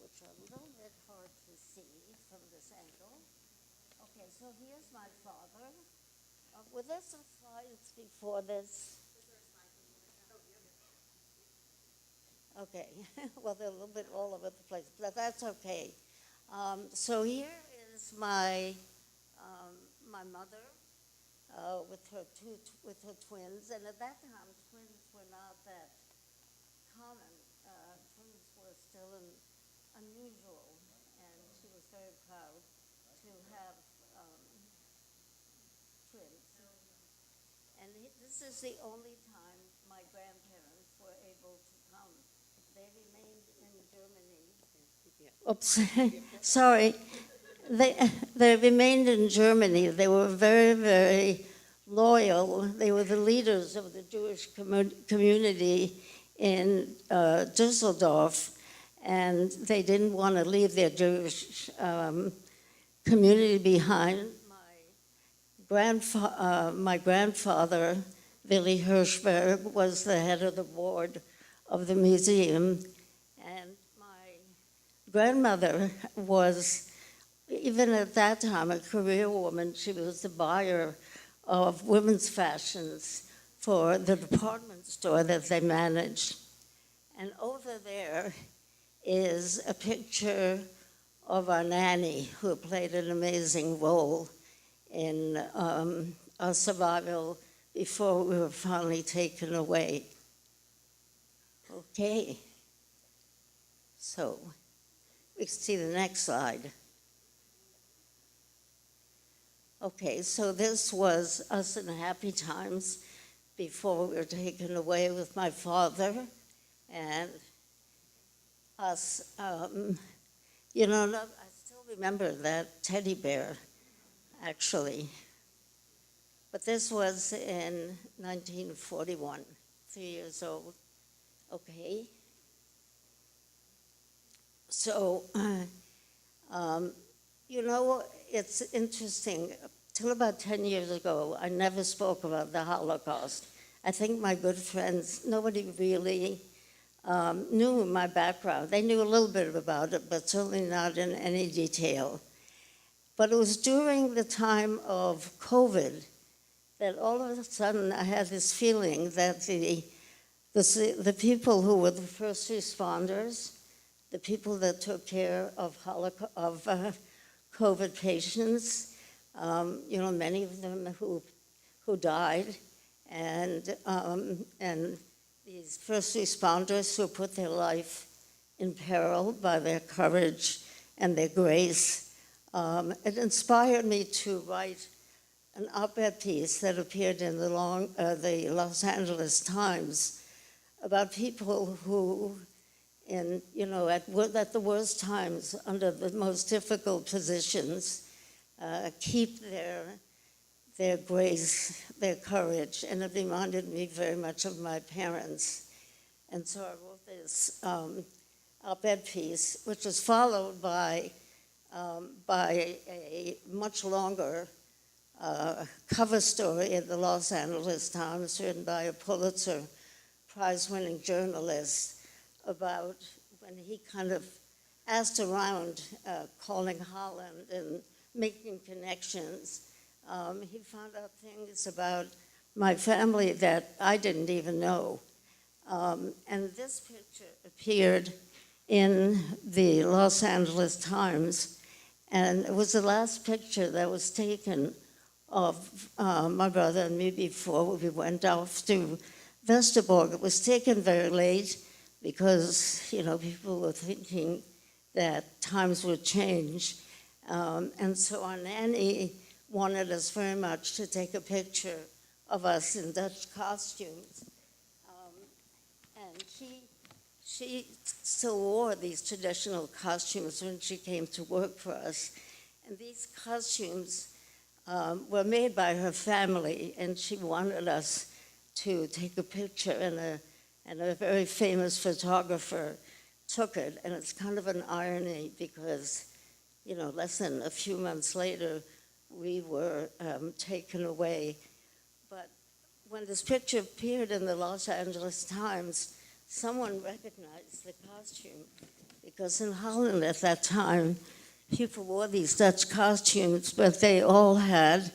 [SPEAKER 18] which are a little bit hard to see from this angle. Okay, so here's my father. Were there some slides before this? Okay, well, they're a little bit all over the place, but that's okay. So here is my mother with her twins, and at that time, twins were not that common. Twins were still unusual, and she was very proud to have twins. And this is the only time my grandparents were able to come. They remained in Germany. Oops, sorry. They remained in Germany. They were very, very loyal. They were the leaders of the Jewish community in Düsseldorf, and they didn't want to leave their Jewish community behind. My grandfather, Willy Hirschberg, was the head of the board of the museum, and my grandmother was, even at that time, a career woman. She was the buyer of women's fashions for the department store that they managed. And over there is a picture of our nanny, who played an amazing role in our survival before we were finally taken away. Okay, so we can see the next slide. Okay, so this was us in happy times before we were taken away with my father, and us, I still remember that teddy bear, actually. But this was in 1941, 3 years old. Okay. So, it's interesting. Till about 10 years ago, I never spoke about the Holocaust. I think my good friends, nobody really knew my background. They knew a little bit about it, but certainly not in any detail. But it was during the time of COVID that all of a sudden I had this feeling that the people who were the first responders, the people that took care of COVID patients, many of them who died, and these first responders who put their life in peril by their courage and their grace, it inspired me to write an op-ed piece that appeared in the Los Angeles Times about people who, at the worst times, under the most difficult positions, keep their grace, their courage, and it reminded me very much of my parents. And so I wrote this op-ed piece, which was followed by a much longer cover story in the Los Angeles Times, written by a Pulitzer Prize-winning journalist, about when he kind of asked around, calling Holland and making connections. He found out things about my family that I didn't even know. And this picture appeared in the Los Angeles Times, and it was the last picture that was taken of my brother and me before we went off to Westerbork. It was taken very late because, people were thinking that times would change. And so our nanny wanted us very much to take a picture of us in Dutch costumes. And she still wore these traditional costumes when she came to work for us. And these costumes were made by her family, and she wanted us to take a picture, and a very famous photographer took it. And it's kind of an irony because, less than a few months later, we were taken away. But when this picture appeared in the Los Angeles Times, someone recognized the costume, because in Holland at that time, people wore these Dutch costumes, but they all had,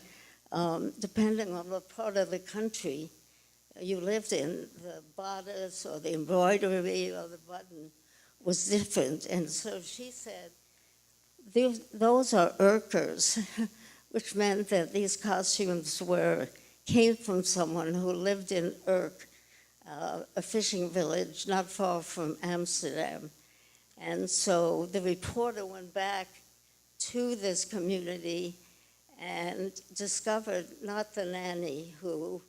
[SPEAKER 18] depending on what part of the country you lived in, the bodice or the embroidery or the button was different. And so she said, those are Urkers, which meant that these costumes came from someone who lived in Urk, a fishing village not far from Amsterdam. And so the reporter went back to this community and discovered not the nanny who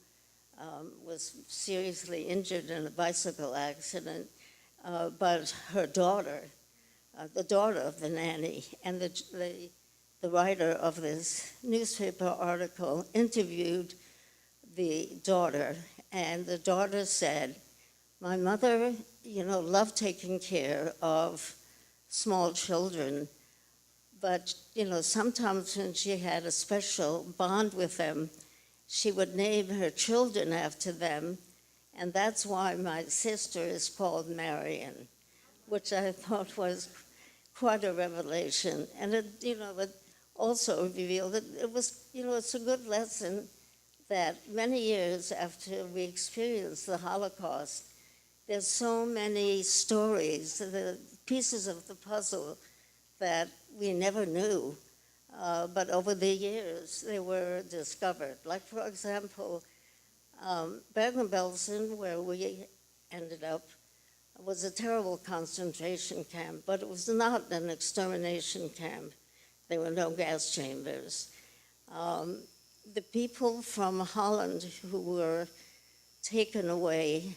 [SPEAKER 18] was seriously injured in a bicycle accident, but her daughter, the daughter of the nanny. And the writer of this newspaper article interviewed the daughter, and the daughter said, my mother, loved taking care of small children, but, sometimes when she had a special bond with them, she would name her children after them, and that's why my sister is called Marion, which I thought was quite a revelation. And it also revealed that it was, it's a good lesson that many years after we experienced the Holocaust, there's so many stories, the pieces of the puzzle that we never knew, but over the years they were discovered. Like, for example, Bergen-Belsen, where we ended up, was a terrible concentration camp, but it was not an extermination camp. There were no gas chambers. The people from Holland who were taken away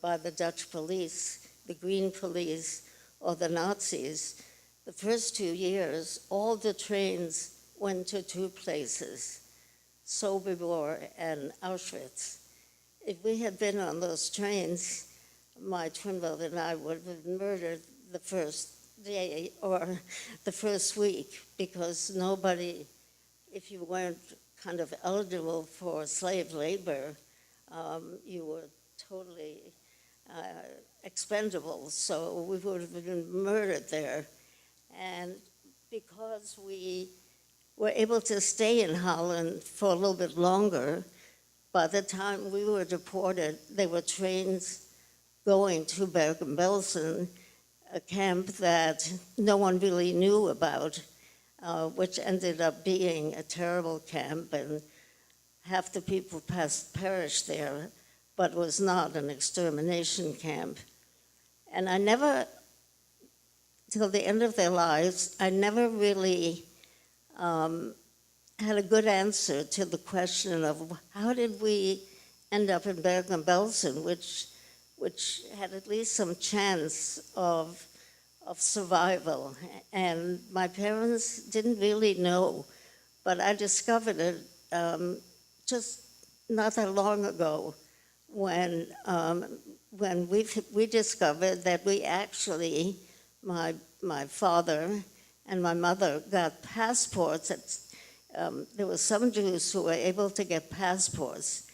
[SPEAKER 18] by the Dutch police, the Green Police, or the Nazis, the first 2 years, all the trains went to two places, Sobibor and Auschwitz. If we had been on those trains, my twin brother and I would have been murdered the first day or the first week, because nobody, if you weren't kind of eligible for slave labor, you were totally expendable. So we would have been murdered there. And because we were able to stay in Holland for a little bit longer, by the time we were deported, there were trains going to Bergen-Belsen, a camp that no one really knew about, which ended up being a terrible camp, and half the people perished there, but was not an extermination camp. And I never, till the end of their lives, I never really had a good answer to the question of how did we end up in Bergen-Belsen, which had at least some chance of survival. And my parents didn't really know, but I discovered it just not that long ago when we discovered that we actually, my father and my mother got passports. There were some Jews who were able to get passports,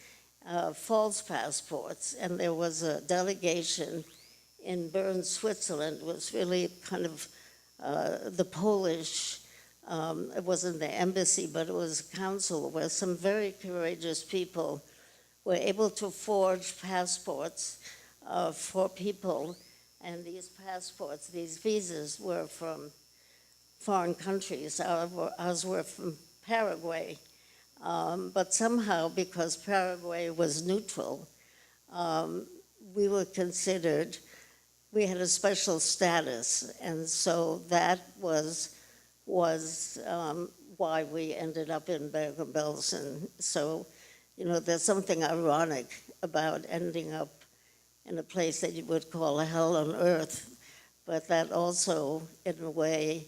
[SPEAKER 18] false passports, and there was a delegation in Bern, Switzerland. It was really kind of the Polish, it wasn't the embassy, but it was a council where some very courageous people were able to forge passports for people, and these passports, these visas were from foreign countries. Ours were from Paraguay, but somehow, because Paraguay was neutral, we were considered, we had a special status, and so that was why we ended up in Bergen-Belsen. So, there's something ironic about ending up in a place that you would call a hell on earth, but that also, in a way,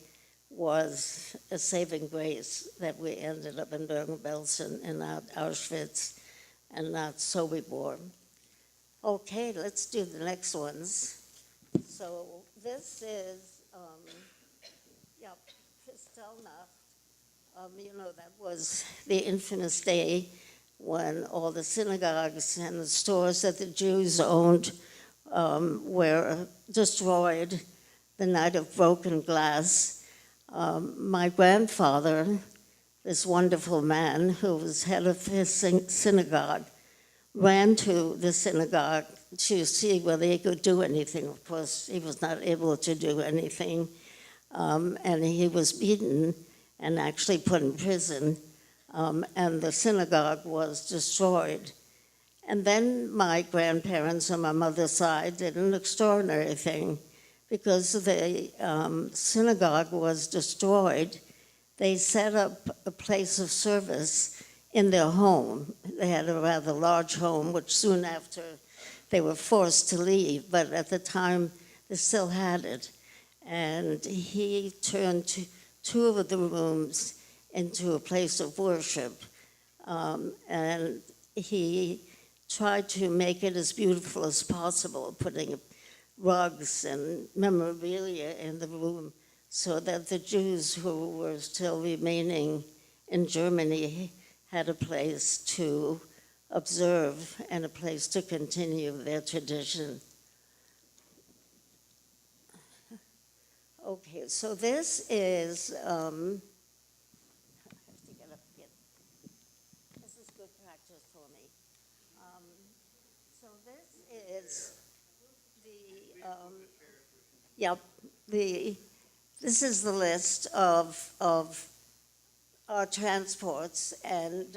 [SPEAKER 18] was a saving grace that we ended up in Bergen-Belsen and not Auschwitz and not Sobibor. Okay, let's do the next ones. So this is, Kristallnacht. That was the infamous day when all the synagogues and the stores that the Jews owned were destroyed, the night of broken glass. My grandfather, this wonderful man who was head of his synagogue, ran to the synagogue to see whether he could do anything. Of course, he was not able to do anything, and he was beaten and actually put in prison, and the synagogue was destroyed. And then my grandparents on my mother's side did an extraordinary thing. Because the synagogue was destroyed, they set up a place of service in their home. They had a rather large home, which soon after they were forced to leave, but at the time they still had it. And he turned two of the rooms into a place of worship. And he tried to make it as beautiful as possible, putting rugs and memorabilia in the room so that the Jews who were still remaining in Germany had a place to observe and a place to continue their tradition. Okay, so this is, I have to get up again. This is good practice for me. So this is this is the list of our transports, and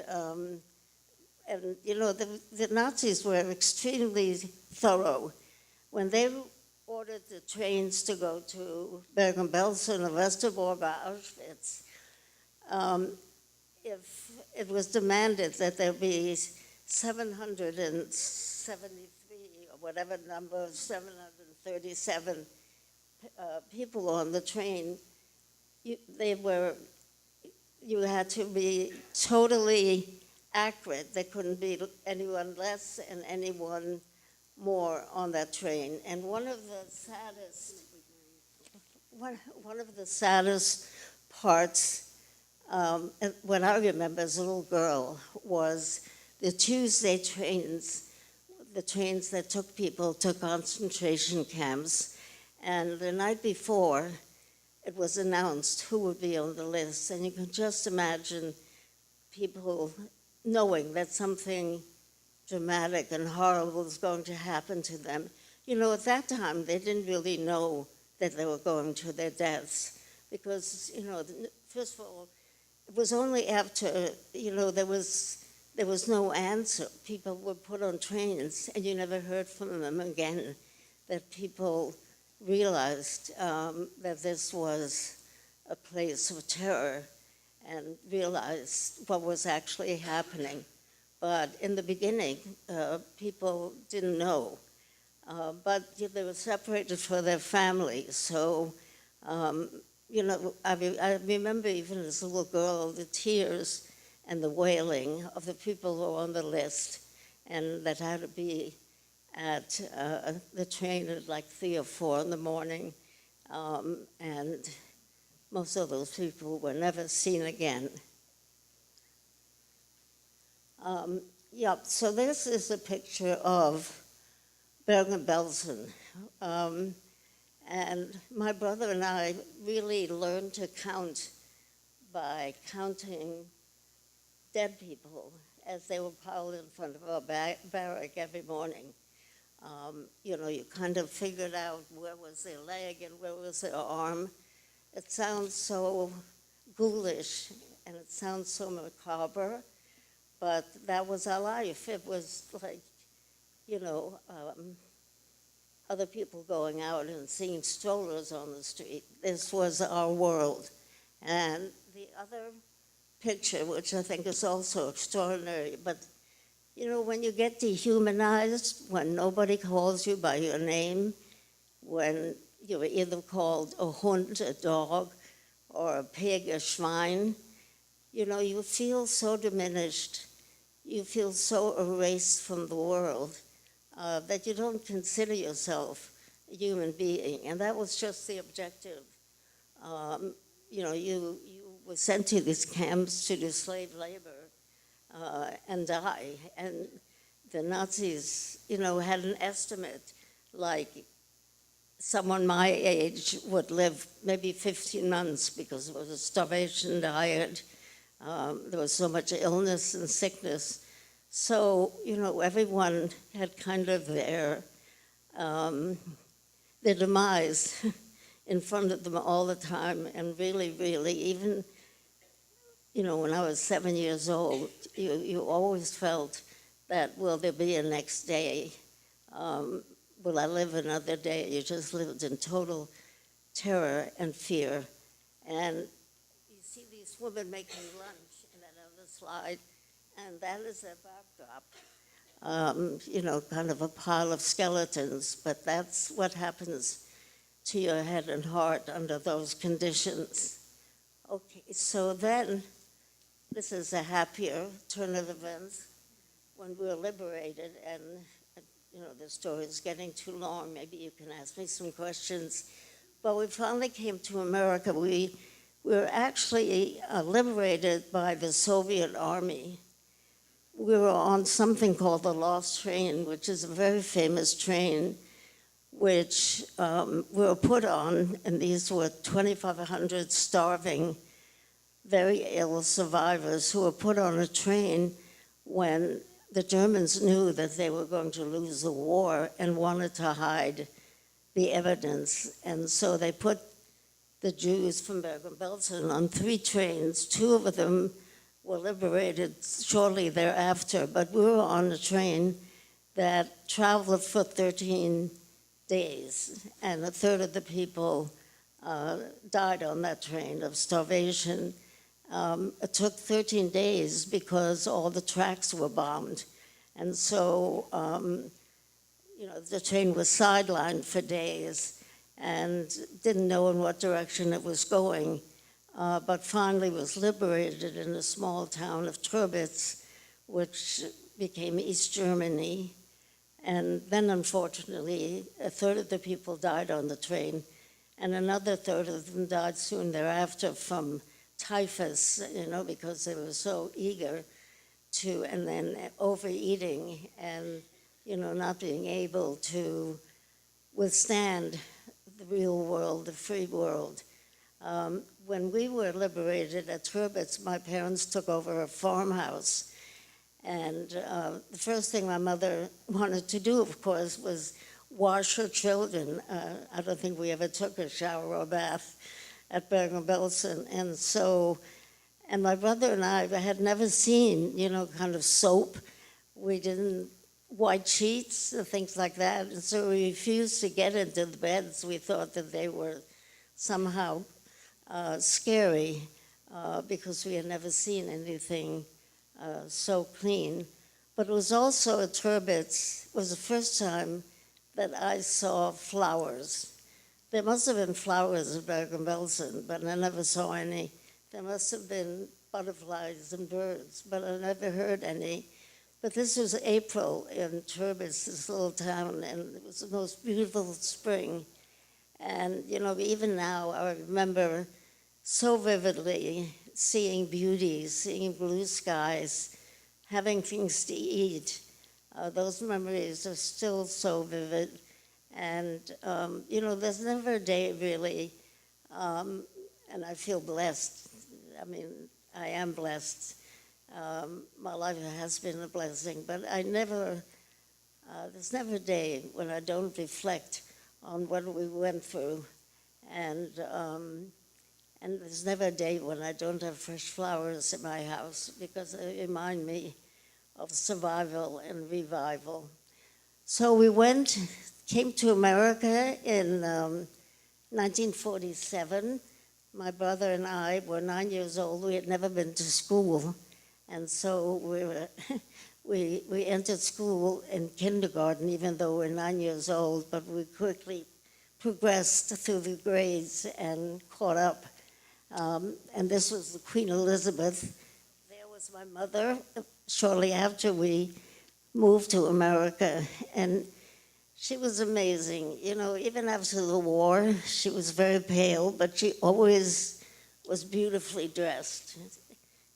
[SPEAKER 18] you know, the Nazis were extremely thorough. When they ordered the trains to go to Bergen-Belsen or Westerbork or Auschwitz, if it was demanded that there be 773 or whatever number, 737 people on the train, you had to be totally accurate. There couldn't be anyone less and anyone more on that train. And one of the saddest parts, what I remember as a little girl, was the Tuesday trains, the trains that took people to concentration camps. And the night before, it was announced who would be on the list. And you can just imagine people knowing that something dramatic and horrible was going to happen to them. You know, at that time, they didn't really know that they were going to their deaths because, you know, first of all, it was only after, you know, there was no answer. People were put on trains and you never heard from them again, that people realized that this was a place of terror and realized what was actually happening. But in the beginning, people didn't know. But they were separated from their families. So, you know, I remember even as a little girl, the tears and the wailing of the people who were on the list and that had to be at the train at like 3 or 4 in the morning. And most of those people were never seen again. So this is a picture of Bergen-Belsen. And my brother and I really learned to count by counting dead people as they were piled in front of our barrack every morning. You know, you kind of figured out where was their leg and where was their arm. It sounds so ghoulish and it sounds so macabre, but that was our life. It was like, you know, other people going out and seeing strollers on the street. This was our world. And the other picture, which I think is also extraordinary, but you know, when you get dehumanized, when nobody calls you by your name, when you're either called a hund, a dog, or a pig, a schwein, you know, you feel so diminished. You feel so erased from the world that you don't consider yourself a human being. And that was just the objective. You know, you were sent to these camps to do slave labor and die. And the Nazis, you know, had an estimate like someone my age would live maybe 15 months because it was a starvation diet. There was so much illness and sickness. So, you know, everyone had kind of their demise in front of them all the time. And really, really, even, you know, when I was 7 years old, you always felt that, will there be a next day? Will I live another day? You just lived in total terror and fear. And you see these women making lunch in that other slide, and that is their backdrop. You know, kind of a pile of skeletons, but that's what happens to your head and heart under those conditions. Okay, so then, this is a happier turn of events. when we were liberated, and the story is getting too long. Maybe you can ask me some questions. But we finally came to America. We were actually liberated by the Soviet Army. We were on something called the Lost Train, which is a very famous train, which we were put on, and these were 2,500 starving, very ill survivors who were put on a train when the Germans knew that they were going to lose the war and wanted to hide the evidence. And so they put the Jews from Bergen-Belsen on 3 trains. 2 of them were liberated shortly thereafter, but we were on a train that traveled for 13 days, and a third of the people died on that train of starvation. It took 13 days because all the tracks were bombed. And so, the train was sidelined for days and didn't know in what direction it was going, but finally was liberated in a small town of Tröbitz, which became East Germany. And then, unfortunately, a third of the people died on the train, and another third of them died soon thereafter from typhus, because they were so eager to, and then overeating and, not being able to withstand the real world, the free world. When we were liberated at Tröbitz, my parents took over a farmhouse. And the first thing my mother wanted to do, of course, was wash her children. I don't think we ever took a shower or bath at Bergen-Belsen. And my brother and I had never seen, kind of soap. We didn't, white sheets and things like that. And so we refused to get into the beds. We thought that they were somehow scary because we had never seen anything so clean. But it was also at Tröbitz, it was the first time that I saw flowers. There must have been flowers at Bergen-Belsen, but I never saw any. There must have been butterflies and birds, but I never heard any. But this was April in Tröbitz, this little town, and it was the most beautiful spring. And, even now, I remember so vividly seeing beauty, seeing blue skies, having things to eat. Those memories are still so vivid. And, there's never a day really, and I feel blessed. I mean, I am blessed. My life has been a blessing, but there's never a day when I don't reflect on what we went through. And there's never a day when I don't have fresh flowers in my house because they remind me of survival and revival. So we came to America in 1947. My brother and I were 9 years old. We had never been to school. And so we entered school in kindergarten, even though we were 9 years old, but we quickly progressed through the grades and caught up. And this was Queen Elizabeth. There was my mother shortly after we moved to America. And she was amazing. Even after the war, she was very pale, but she always was beautifully dressed.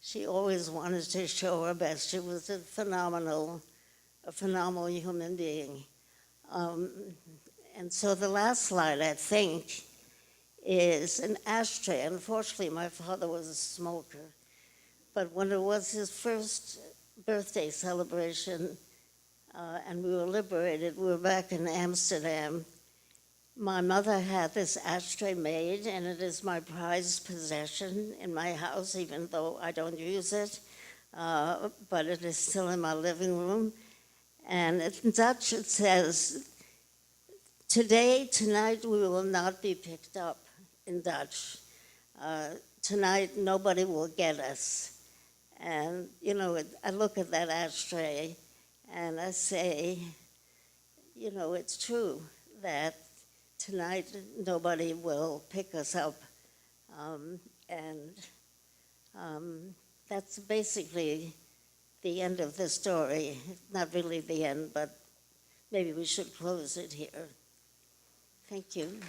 [SPEAKER 18] She always wanted to show her best. She was a phenomenal human being. And so the last slide, I think, is an ashtray. Unfortunately, my father was a smoker. But when it was his first birthday celebration, and we were liberated, we were back in Amsterdam, my mother had this ashtray made, and it is my prized possession in my house, even though I don't use it, but it is still in my living room. And in Dutch it says, tonight we will not be picked up, in Dutch. Tonight nobody will get us. And, I look at that ashtray and I say, it's true that tonight nobody will pick us up. And that's basically the end of the story. Not really the end, but maybe we should close it here. Thank you.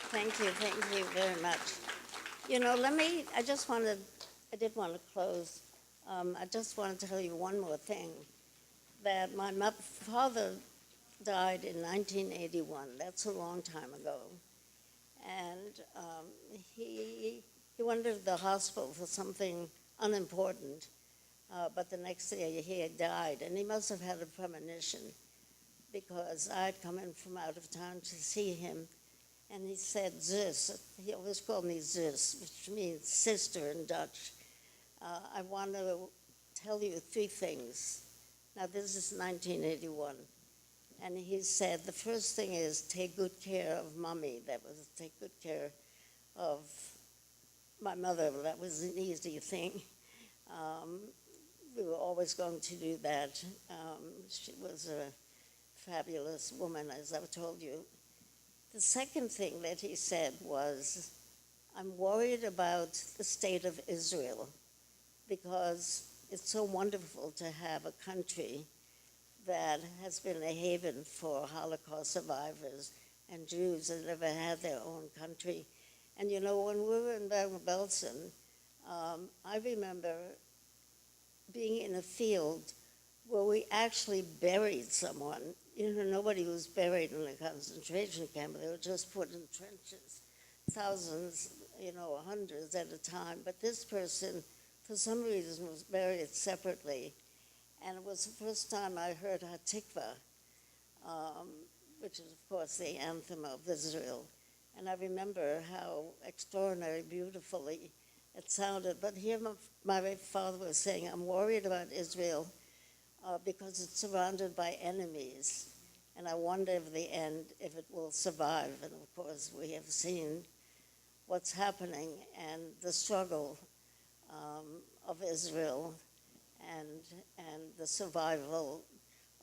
[SPEAKER 18] Thank you. Thank you very much. You know, I did want to close. I just want to tell you one more thing, that my father died in 1981. That's a long time ago. And he went to the hospital for something unimportant, but the next day he had died. And he must have had a premonition, because I had come in from out of town to see him, and he said, Zus. He always called me Zus, which means sister in Dutch. I want to tell you 3 things. Now, this is 1981. And he said, the first thing is take good care of Mommy. That was take good care of my mother. That was an easy thing. We were always going to do that. She was a fabulous woman, as I've told you. The second thing that he said was, I'm worried about the state of Israel, because it's so wonderful to have a country that has been a haven for Holocaust survivors and Jews that never had their own country. And you know, when we were in Bergen-Belsen, I remember being in a field where we actually buried someone. You know, nobody was buried in a concentration camp. They were just put in trenches, thousands, you know, hundreds at a time. But this person, for some reason, was buried separately. And it was the first time I heard Hatikva, which is, of course, the anthem of Israel. And I remember how extraordinarily beautifully it sounded. But here my father was saying, I'm worried about Israel because it's surrounded by enemies. And I wonder if it will survive. And of course, we have seen what's happening and the struggle of Israel and the survival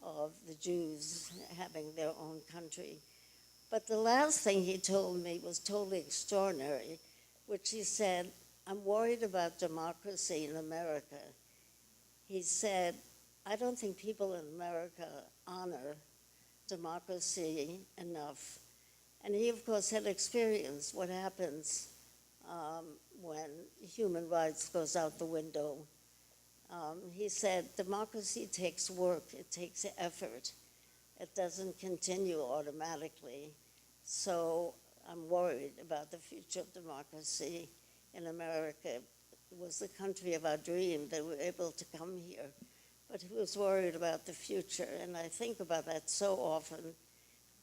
[SPEAKER 18] of the Jews having their own country. But the last thing he told me was totally extraordinary, which he said, I'm worried about democracy in America. He said, I don't think people in America honor democracy enough. And he, of course, had experienced what happens when human rights goes out the window. He said, democracy takes work, it takes effort. It doesn't continue automatically. So I'm worried about the future of democracy in America. It was the country of our dream that we were able to come here. But he was worried about the future, and I think about that so often,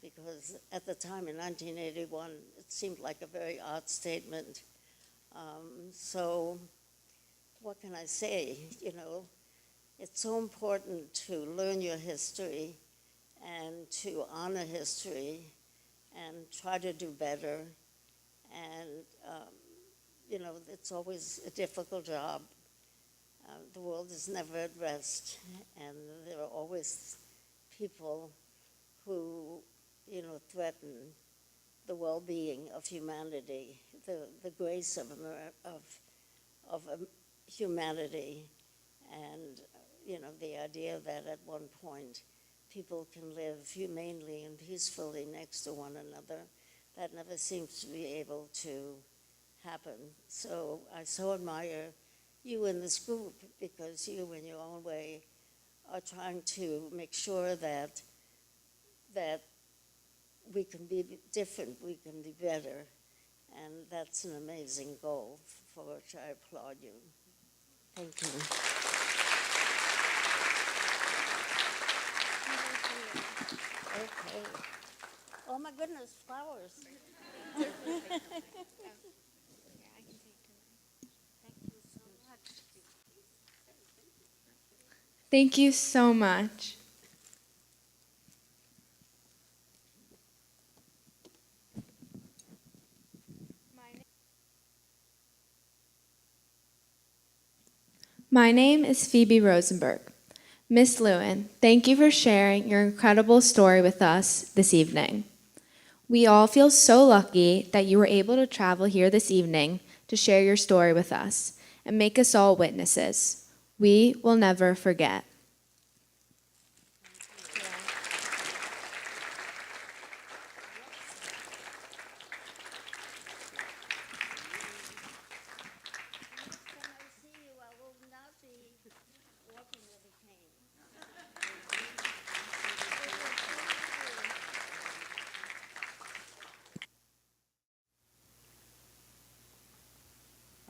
[SPEAKER 18] because at the time in 1981, it seemed like a very odd statement. So what can I say? You know, it's so important to learn your history and to honor history and try to do better. And, you know, it's always a difficult job. The world is never at rest, and there are always people who, you know, threaten the well-being of humanity, the grace of humanity, and, you know, the idea that at one point people can live humanely and peacefully next to one another. That never seems to be able to happen. So I so admire you in this group, because you, in your own way, are trying to make sure that we can be different, we can be better, and that's an amazing goal for which I applaud you. Thank you. Okay. Oh my goodness, flowers.
[SPEAKER 19] Thank you so much. My name is Phoebe Rosenberg. Miss Lewin, thank you for sharing your incredible story with us this evening. We all feel so lucky that you were able to travel here this evening to share your story with us and make us all witnesses. We will never forget.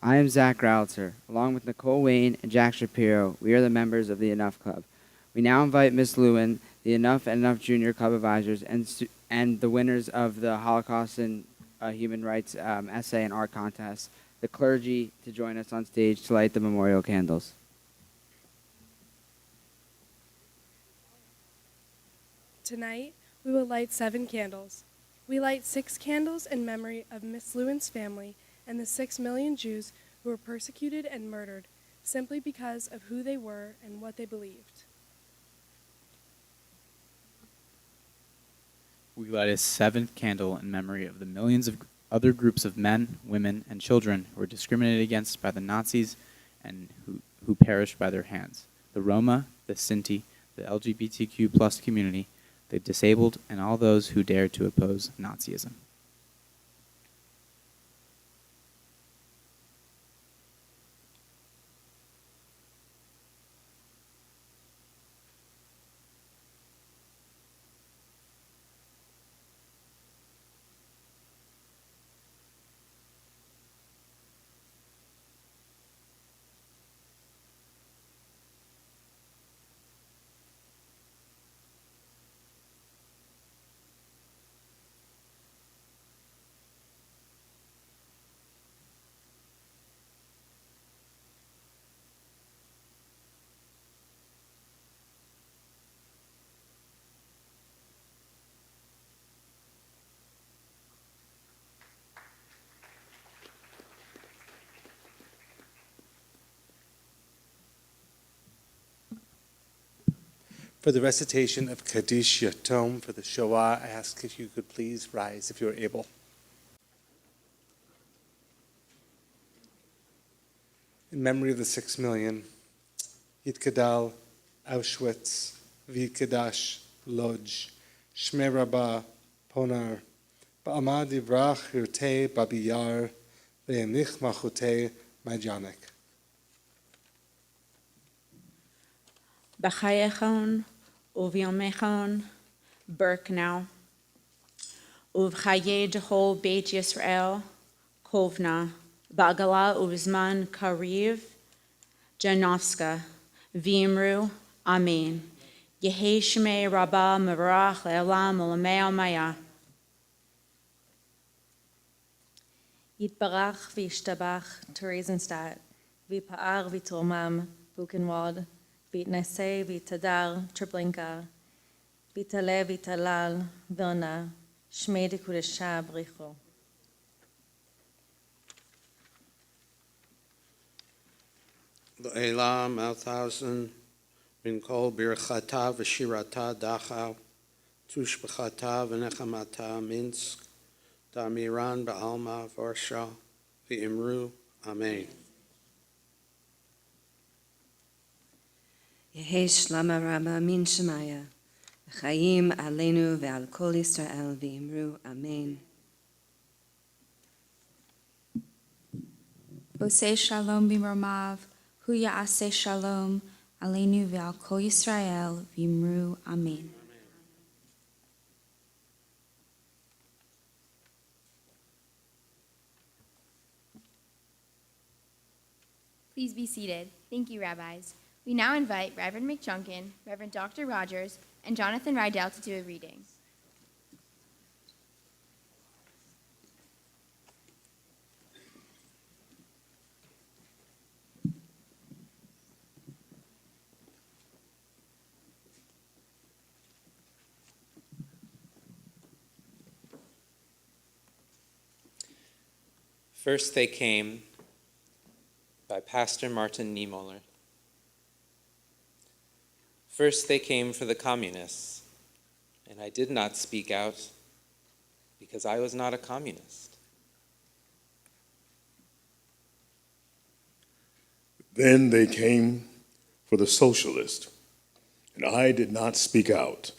[SPEAKER 20] I am Zach Rautzer. Along with Nicole Wayne and Jack Shapiro, we are the members of the Enough Club. We now invite Miss Lewin, the Enough and Enough Junior Club advisors, and the winners of the Holocaust and Human Rights essay and art contest, the clergy, to join us on stage to light the memorial candles.
[SPEAKER 21] Tonight, we will light 7 candles. We light 6 candles in memory of Miss Lewin's family and the 6 million Jews who were persecuted and murdered simply because of who they were and what they believed.
[SPEAKER 22] We light a 7th candle in memory of the millions of other groups of men, women, and children who were discriminated against by the Nazis and who perished by their hands. The Roma, the Sinti, the LGBTQ+ community, the disabled, and all those who dared to oppose Nazism.
[SPEAKER 23] For the recitation of Kaddish Yatom for the Shoah, I ask if you could please rise if you are able. In memory of the 6 million, Yitkadal, Auschwitz, V'Kadash, Lodz, Shmei Rabbah, Ponar, Ba'amad Ibrach, Hirtei, Babiyar, Ve'emich Machutei, Majanek.
[SPEAKER 24] B'chayechon, uvyomechon, Birkenau, uvchaye dehol Beit Yisrael, Kovna, Ba'gala uvzman Kariv, Janovska, Vimru, Amen. Yehi Shmei Rabbah Mevarach Le'olam Olamei Maya.
[SPEAKER 25] Yitbarach v'yishtabach Theresienstadt, v'pa'ar v'tormam Buchenwald, v'yitnaseh v'yitadar Treblinka, v'yitale v'yitalal Vilna, Shmei Dekudesha Bricho.
[SPEAKER 26] L'Elam Althausen, Bin Kol Birchata V'Shirata Dachau, Tushbechata V'Nechamata Minsk, Damiran Ba'alma Varsha, V'Imru, Amen.
[SPEAKER 27] Yehi Shlama Rabba Min Shemaya, V'Chaim Aleinu Ve'al Kol Yisrael V'Imru, Amen.
[SPEAKER 28] Oseh Shalom B'Romav, Hu Ya'aseh Shalom, Aleinu Ve'al Kol Yisrael V'Imru, Amen.
[SPEAKER 14] Please be seated. Thank you, rabbis. We now invite Reverend McJunkin, Reverend Dr. Rogers, and Jonathan Rydell to do a reading.
[SPEAKER 29] First They Came by Pastor Martin Niemöller.
[SPEAKER 1] First they came for the communists, and I did not speak out because I was not a communist.
[SPEAKER 2] Then they came for the socialist, and I did not speak out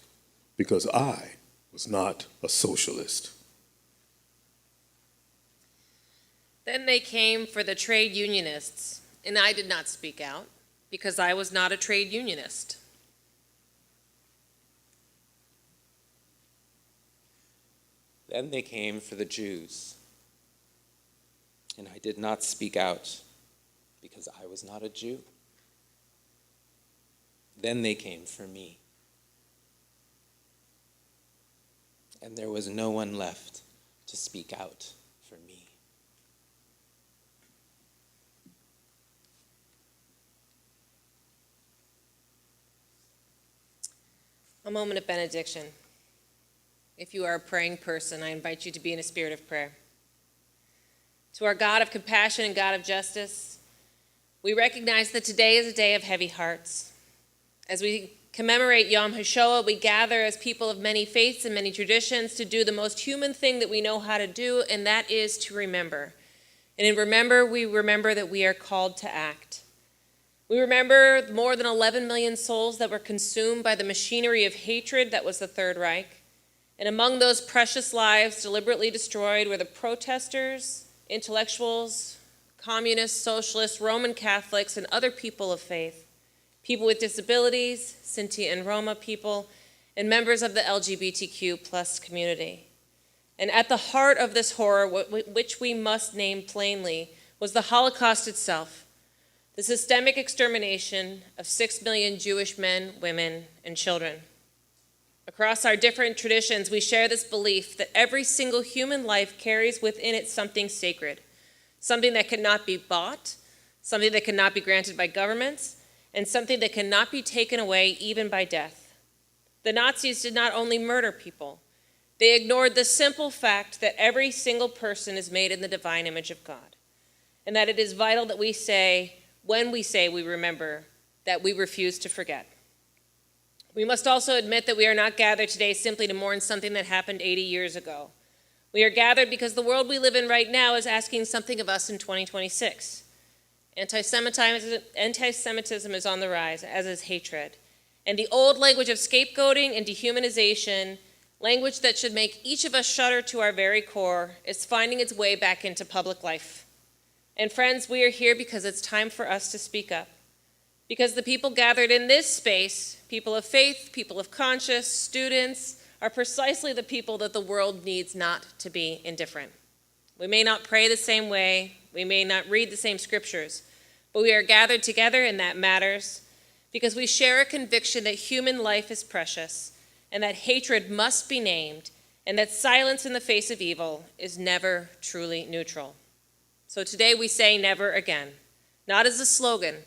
[SPEAKER 2] because I was not a socialist.
[SPEAKER 3] Then they came for the trade unionists, and I did not speak out because I was not a trade unionist.
[SPEAKER 1] Then they came for the Jews, and I did not speak out because I was not a Jew. Then they came for me, and there was no one left to speak out for me.
[SPEAKER 3] A moment of benediction. If you are a praying person, I invite you to be in a spirit of prayer. To our God of compassion and God of justice, we recognize that today is a day of heavy hearts. As we commemorate Yom Hashoah, we gather as people of many faiths and many traditions to do the most human thing that we know how to do, and that is to remember. And in remember, we remember that we are called to act. We remember more than 11 million souls that were consumed by the machinery of hatred that was the Third Reich. And among those precious lives deliberately destroyed were the protesters, intellectuals, communists, socialists, Roman Catholics, and other people of faith, people with disabilities, Sinti and Roma people, and members of the LGBTQ plus community. And at the heart of this horror, which we must name plainly, was the Holocaust itself, the systemic extermination of 6 million Jewish men, women, and children. Across our different traditions, we share this belief that every single human life carries within it something sacred, something that cannot be bought, something that cannot be granted by governments, and something that cannot be taken away even by death. The Nazis did not only murder people, they ignored the simple fact that every single person is made in the divine image of God, and that it is vital that we say, when we say we remember, that we refuse to forget. We must also admit that we are not gathered today simply to mourn something that happened 80 years ago. We are gathered because the world we live in right now is asking something of us in 2026. Anti-Semitism is on the rise, as is hatred. And the old language of scapegoating and dehumanization, language that should make each of us shudder to our very core, is finding its way back into public life. And friends, we are here because it's time for us to speak up. Because the people gathered in this space, people of faith, people of conscience, students, are precisely the people that the world needs not to be indifferent. We may not pray the same way, we may not read the same scriptures, but we are gathered together, and that matters, because we share a conviction that human life is precious, and that hatred must be named, and that silence in the face of evil is never truly neutral. So today we say never again, not as a slogan,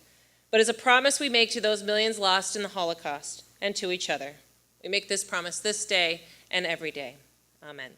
[SPEAKER 3] but as a promise we make to those millions lost in the Holocaust and to each other. We make this promise this day and every day. Amen.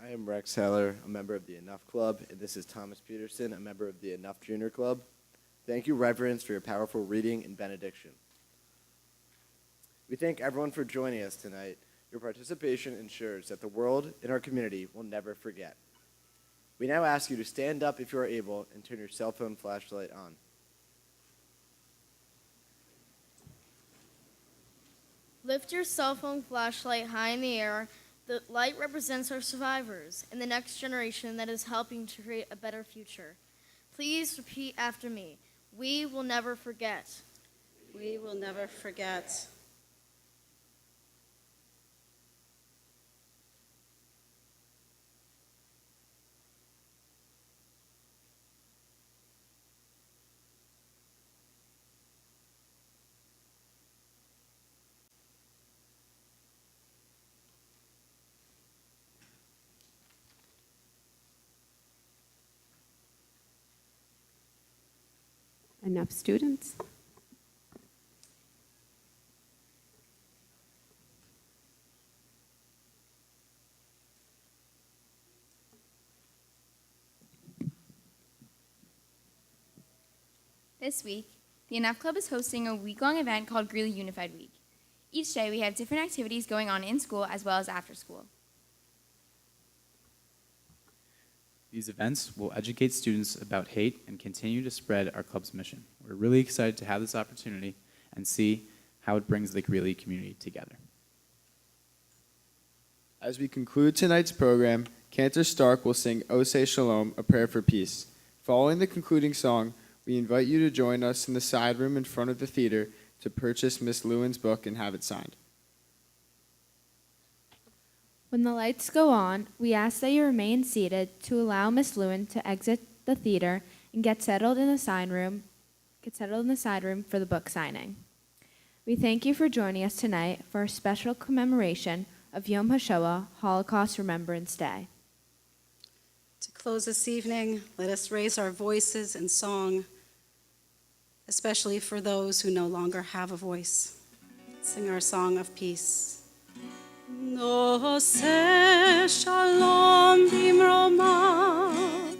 [SPEAKER 4] I am Rex Heller, a member of the Enough Club, and this is Thomas Peterson, a member of the Enough Junior Club. Thank you, Reverends, for your powerful reading and benediction. We thank everyone for joining us tonight. Your participation ensures that the world and our community will never forget. We now ask you to stand up if you are able and turn your cell phone flashlight on.
[SPEAKER 5] Lift your cell phone flashlight high in the air. The light represents our survivors and the next generation that is helping to create a better future. Please repeat after me. We will never forget.
[SPEAKER 7] We will never forget.
[SPEAKER 6] enough students.
[SPEAKER 14] This week, the Enough Club is hosting a week-long event called Greeley Unified Week. Each day, we have different activities going on in school as well as after school.
[SPEAKER 22] These events will educate students about hate and continue to spread our club's mission. We're really excited to have this opportunity and see how it brings the Greeley community together.
[SPEAKER 8] As we conclude tonight's program, Cantor Stark will sing O Say Shalom, a prayer for peace. Following the concluding song, we invite you to join us in the side room in front of the theater to purchase Miss Lewin's book and have it signed.
[SPEAKER 19] When the lights go on, we ask that you remain seated to allow Miss Lewin to exit the theater and get settled in the side room for the book signing. We thank you for joining us tonight for a special commemoration of Yom Hashoah, Holocaust Remembrance Day.
[SPEAKER 7] To close this evening, let us raise our voices in song, especially for those who no longer have a voice. Sing our song of peace. Noseh shalom bimromav,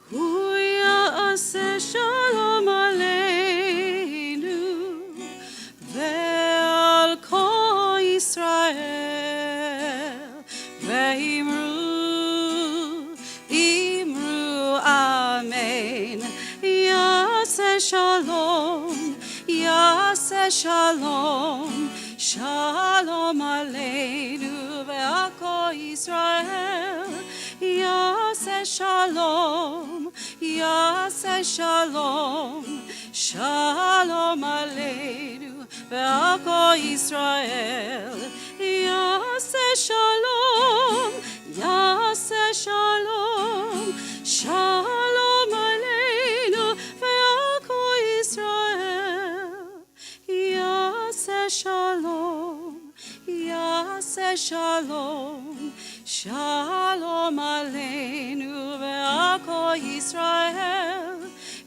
[SPEAKER 7] hu ya'aseh shalom aleinu, ve'al kol Yisrael, ve'imru, amen. Ya'aseh shalom, ya'aseh shalom, Shalom Aleinu ve'al kol Yisrael, Yaseh Shalom, Yaseh Shalom, Shalom Aleinu ve'al kol Yisrael, Yaseh Shalom, Yaseh Shalom, Shalom Aleinu ve'al kol Yisrael. Yaseh shalom, Yaseh shalom, Shalom aleinu ve'al kol Yisrael.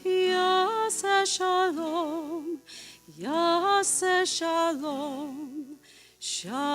[SPEAKER 7] Yaseh shalom, Yaseh shalom, Shalom.